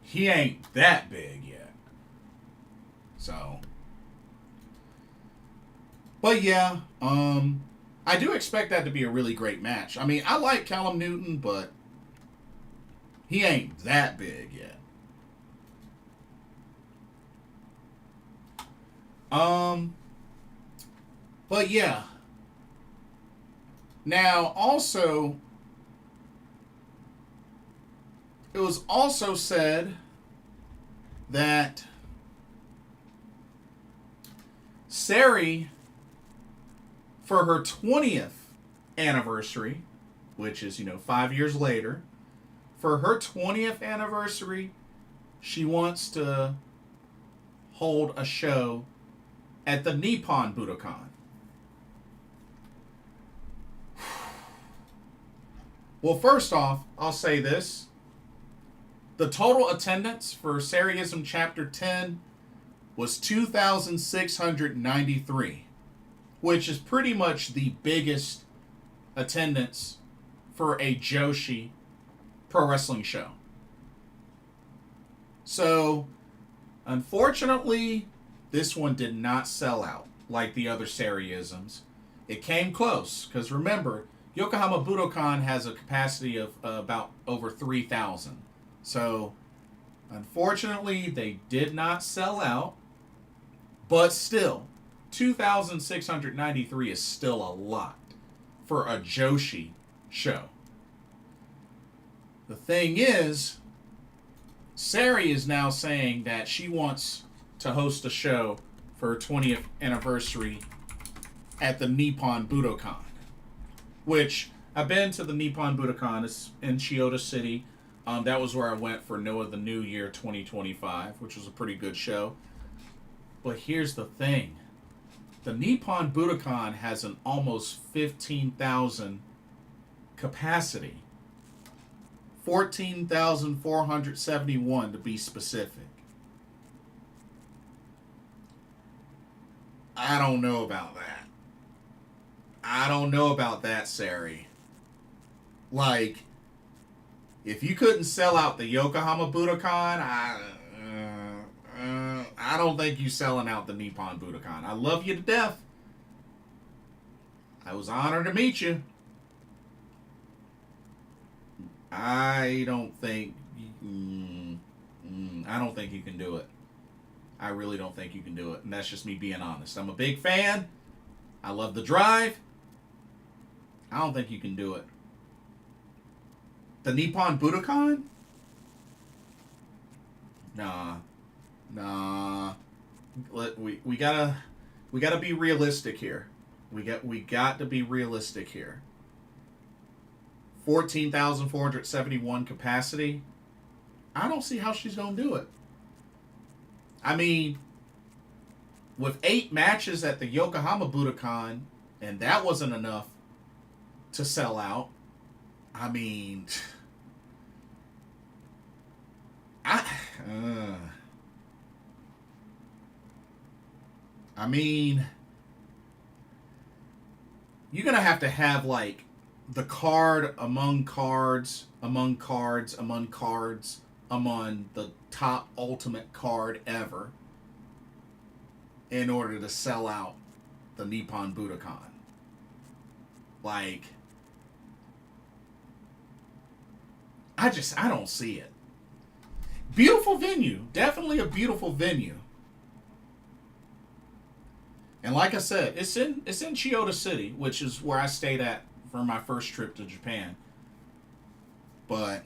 He ain't that big yet. So, but yeah, I do expect that to be a really great match. I mean, I like Callum Newton, but he ain't that big yet. But yeah. Now, also, it was also said that Sareee, for her 20th anniversary, which is, 5 years later, for her 20th anniversary, she wants to hold a show at the Nippon Budokan. Well, first off, I'll say this. The total attendance for Sareee-ism Chapter 10 was 2,693, which is pretty much the biggest attendance for a Joshi pro wrestling show. So, unfortunately, this one did not sell out like the other Sareee-isms. It came close, because remember, Yokohama Budokan has a capacity of about over 3,000. So, unfortunately, they did not sell out. But still, 2,693 is still a lot for a Joshi show. The thing is, Sareee is now saying that she wants to host a show for her 20th anniversary at the Nippon Budokan. Which, I've been to the Nippon Budokan. It's in Chiyoda City. That was where I went for Noah the New Year 2025, which was a pretty good show. But here's the thing. The Nippon Budokan has an almost 15,000 capacity. 14,471 to be specific. I don't know about that. I don't know about that, Sareee. Like, if you couldn't sell out the Yokohama Budokan, I don't think you selling out the Nippon Budokan. I love you to death. I was honored to meet you. I don't think you can do it. I really don't think you can do it. And that's just me being honest. I'm a big fan. I love the drive. I don't think you can do it. The Nippon Budokan? Nah. We gotta be realistic here. We got to be realistic here. 14,471 capacity. I don't see how she's gonna do it. I mean, with 8 matches at the Yokohama Budokan, and that wasn't enough to sell out. I mean, you're gonna have to have like the card among cards, among cards, among cards, among the top ultimate card ever in order to sell out the Nippon Budokan. Like, I don't see it. Beautiful venue. Definitely a beautiful venue. And like I said, it's in Chiyoda City, which is where I stayed at for my first trip to Japan. But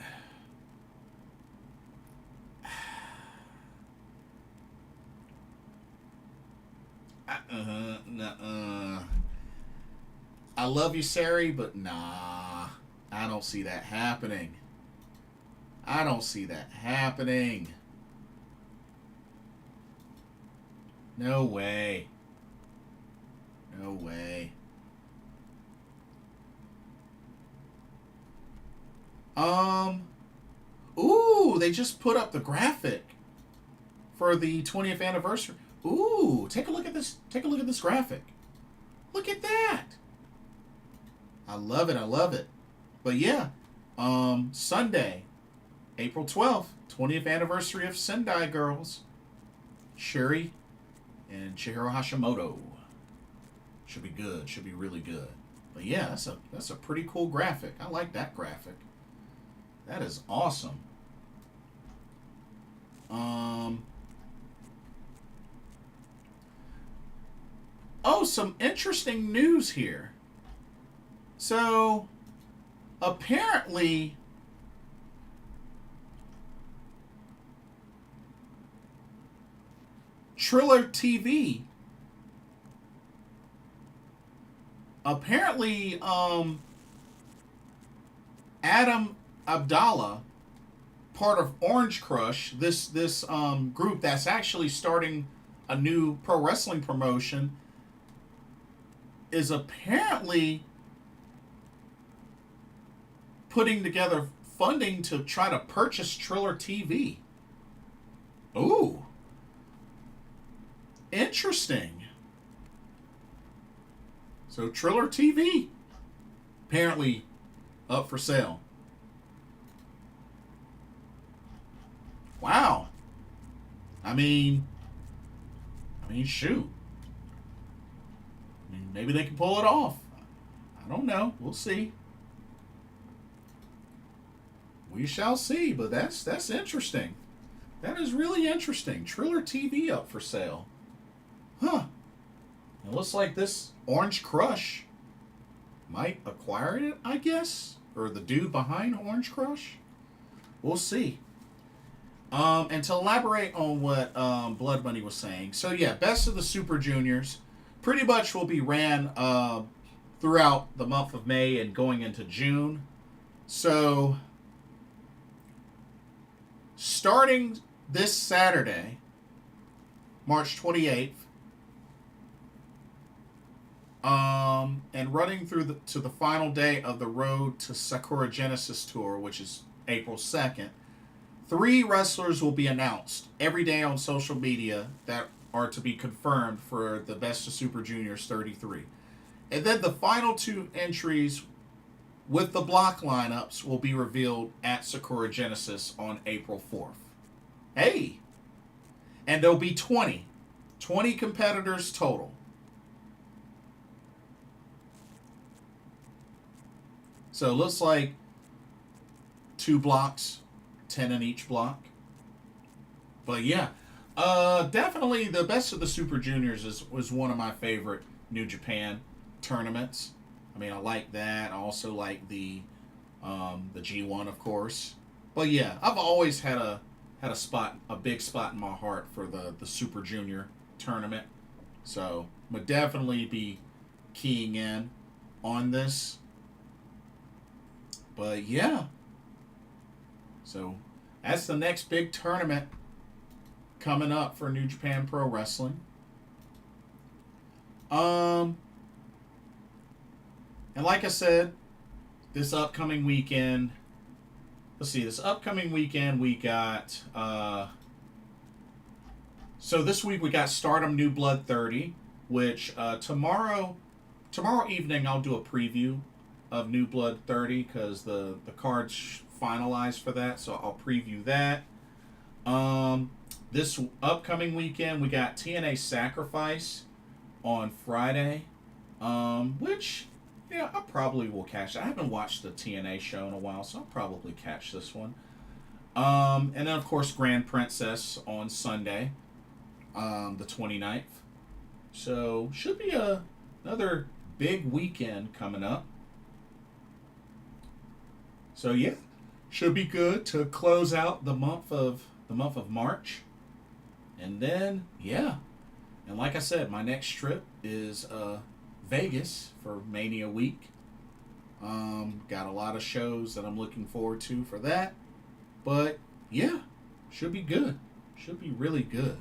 I love you, Sareee, but nah, I don't see that happening. I don't see that happening. No way. No way. Ooh, they just put up the graphic for the 20th anniversary. Ooh, take a look at this. Take a look at this graphic. Look at that. I love it. I love it. But yeah, Sunday, April 12th, 20th anniversary of Sendai Girls. Shuri and Chihiro Hashimoto. Should be good. Should be really good. But yeah, that's a pretty cool graphic. I like that graphic. That is awesome. Oh, some interesting news here. So, apparently, Triller TV apparently Adam Abdallah, part of Orange Crush, this group that's actually starting a new pro wrestling promotion, is apparently putting together funding to try to purchase Triller TV. Ooh. Interesting. So Triller TV apparently up for sale. Wow. I mean, shoot. I mean, maybe they can pull it off. I don't know. We'll see. We shall see, but that's interesting. That is really interesting. Triller TV up for sale. Huh. It looks like this Orange Crush might acquire it, I guess. Or the dude behind Orange Crush. We'll see. And to elaborate on what Blood Bunny was saying. So yeah, Best of the Super Juniors pretty much will be ran throughout the month of May and going into June. So starting this Saturday, March 28th, and running through to the final day of the Road to Sakura Genesis Tour, which is April 2nd, 3 wrestlers will be announced every day on social media that are to be confirmed for the Best of Super Juniors 33. And then the final 2 entries with the block lineups will be revealed at Sakura Genesis on April 4th. Hey! And there'll be 20 competitors total. So it looks like 2 blocks, 10 in each block. But yeah, definitely the Best of the Super Juniors was one of my favorite New Japan tournaments. I mean, I like that. I also like the G1, of course. But yeah, I've always had a big spot in my heart for the Super Junior tournament. So I'm gonna definitely be keying in on this. But yeah. So that's the next big tournament coming up for New Japan Pro Wrestling. And like I said, this upcoming weekend, we got, so this week we got Stardom New Blood 30, which tomorrow evening I'll do a preview of New Blood 30 because the card's finalized for that, so I'll preview that. This upcoming weekend we got TNA Sacrifice on Friday, which... yeah, I probably will catch it. I haven't watched the TNA show in a while, so I'll probably catch this one. And then, of course, Grand Princess on Sunday, the 29th. So, should be another big weekend coming up. So, yeah, should be good to close out the month of March. And then, yeah. And like I said, my next trip is... Vegas for Mania Week. Got a lot of shows that I'm looking forward to for that. But yeah, should be good. Should be really good.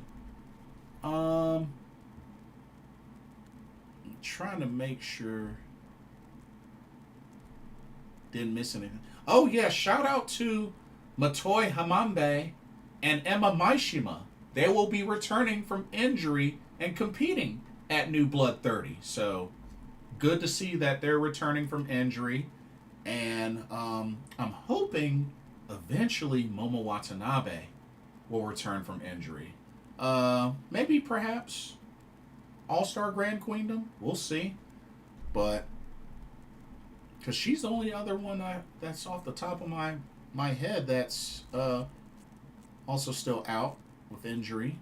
I'm trying to make sure didn't miss anything. Oh yeah, shout out to Motoi Hamambe and Emma Maishima. They will be returning from injury and competing at New Blood 30. So good to see that they're returning from injury. And I'm hoping eventually Momo Watanabe will return from injury. Maybe perhaps All-Star Grand Queendom. We'll see. But because she's the only other one that's off the top of my head that's also still out with injury.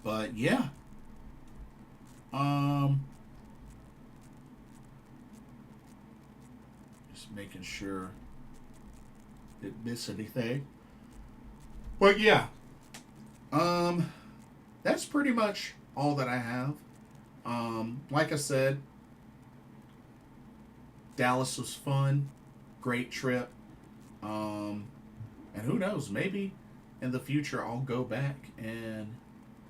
But yeah. Just making sure didn't miss anything. But yeah. That's pretty much all that I have. Like I said, Dallas was fun, great trip. And who knows, maybe in the future I'll go back and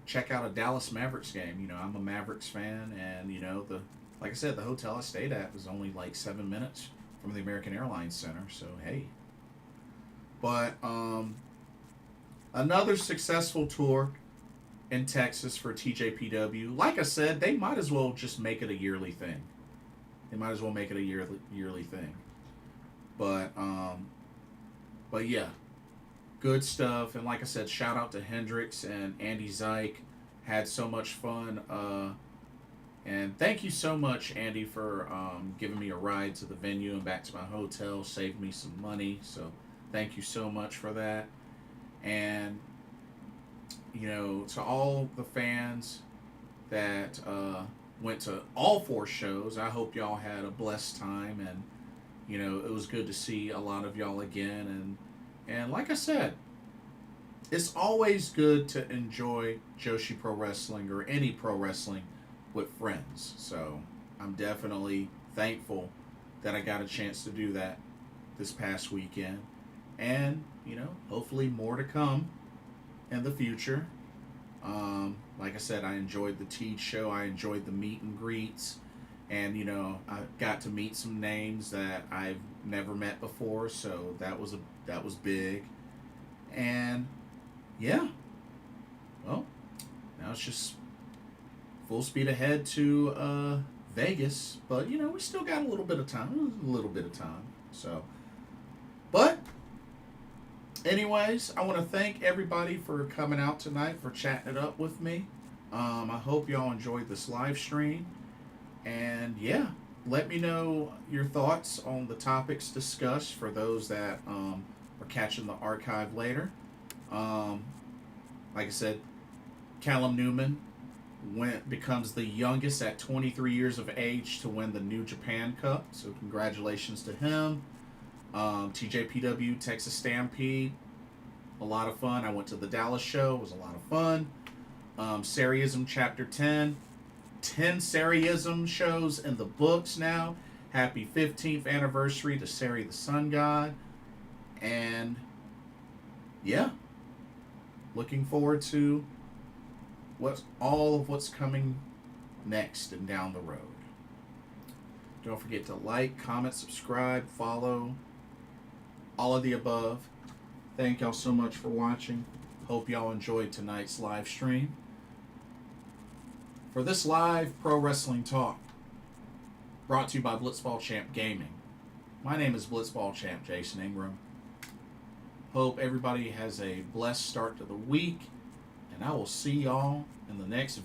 check out a Dallas Mavericks game. You know, I'm a Mavericks fan, and you know, the like I said, the hotel I stayed at was only like 7 minutes from the American Airlines Center. So hey, but another successful tour in Texas for TJPW. Like I said, they might as well just make it a yearly thing. They might as well make it a yearly thing. But but yeah, good stuff. And like I said, shout out to Hendrix and Andy Zyke. Had so much fun. And thank you so much, Andy, for giving me a ride to the venue and back to my hotel. Saved me some money. So thank you so much for that. And, you know, to all the fans that went to all four shows, I hope y'all had a blessed time. And, you know, it was good to see a lot of y'all again. And like I said, it's always good to enjoy Joshi Pro Wrestling or any pro wrestling with friends. So I'm definitely thankful that I got a chance to do that this past weekend. And, you know, hopefully more to come in the future. Like I said, I enjoyed the Teed show. I enjoyed the meet and greets. And, you know, I got to meet some names that I've never met before. So that was big. And, yeah. Well, now it's just full speed ahead to Vegas. But, you know, we still got a little bit of time. So, but anyways, I want to thank everybody for coming out tonight, for chatting it up with me. I hope y'all enjoyed this live stream. And yeah, let me know your thoughts on the topics discussed for those that are catching the archive later. Like I said, Callum Newman becomes the youngest at 23 years of age to win the New Japan Cup. So congratulations to him. TJPW, Texas Stampede, a lot of fun. I went to the Dallas show. It was a lot of fun. Sareee-ism Chapter 10. 10 Sareee-ism shows in the books now. Happy 15th anniversary to Sareee the Sun God. And yeah, looking forward to what's coming next and down the road. Don't forget to like, comment, subscribe, follow, all of the above. Thank y'all so much for watching. Hope y'all enjoyed tonight's live stream. For this live pro wrestling talk, brought to you by Blitzball Champ Gaming. My name is Blitzball Champ Jason Ingram. Hope everybody has a blessed start to the week, and I will see y'all in the next video.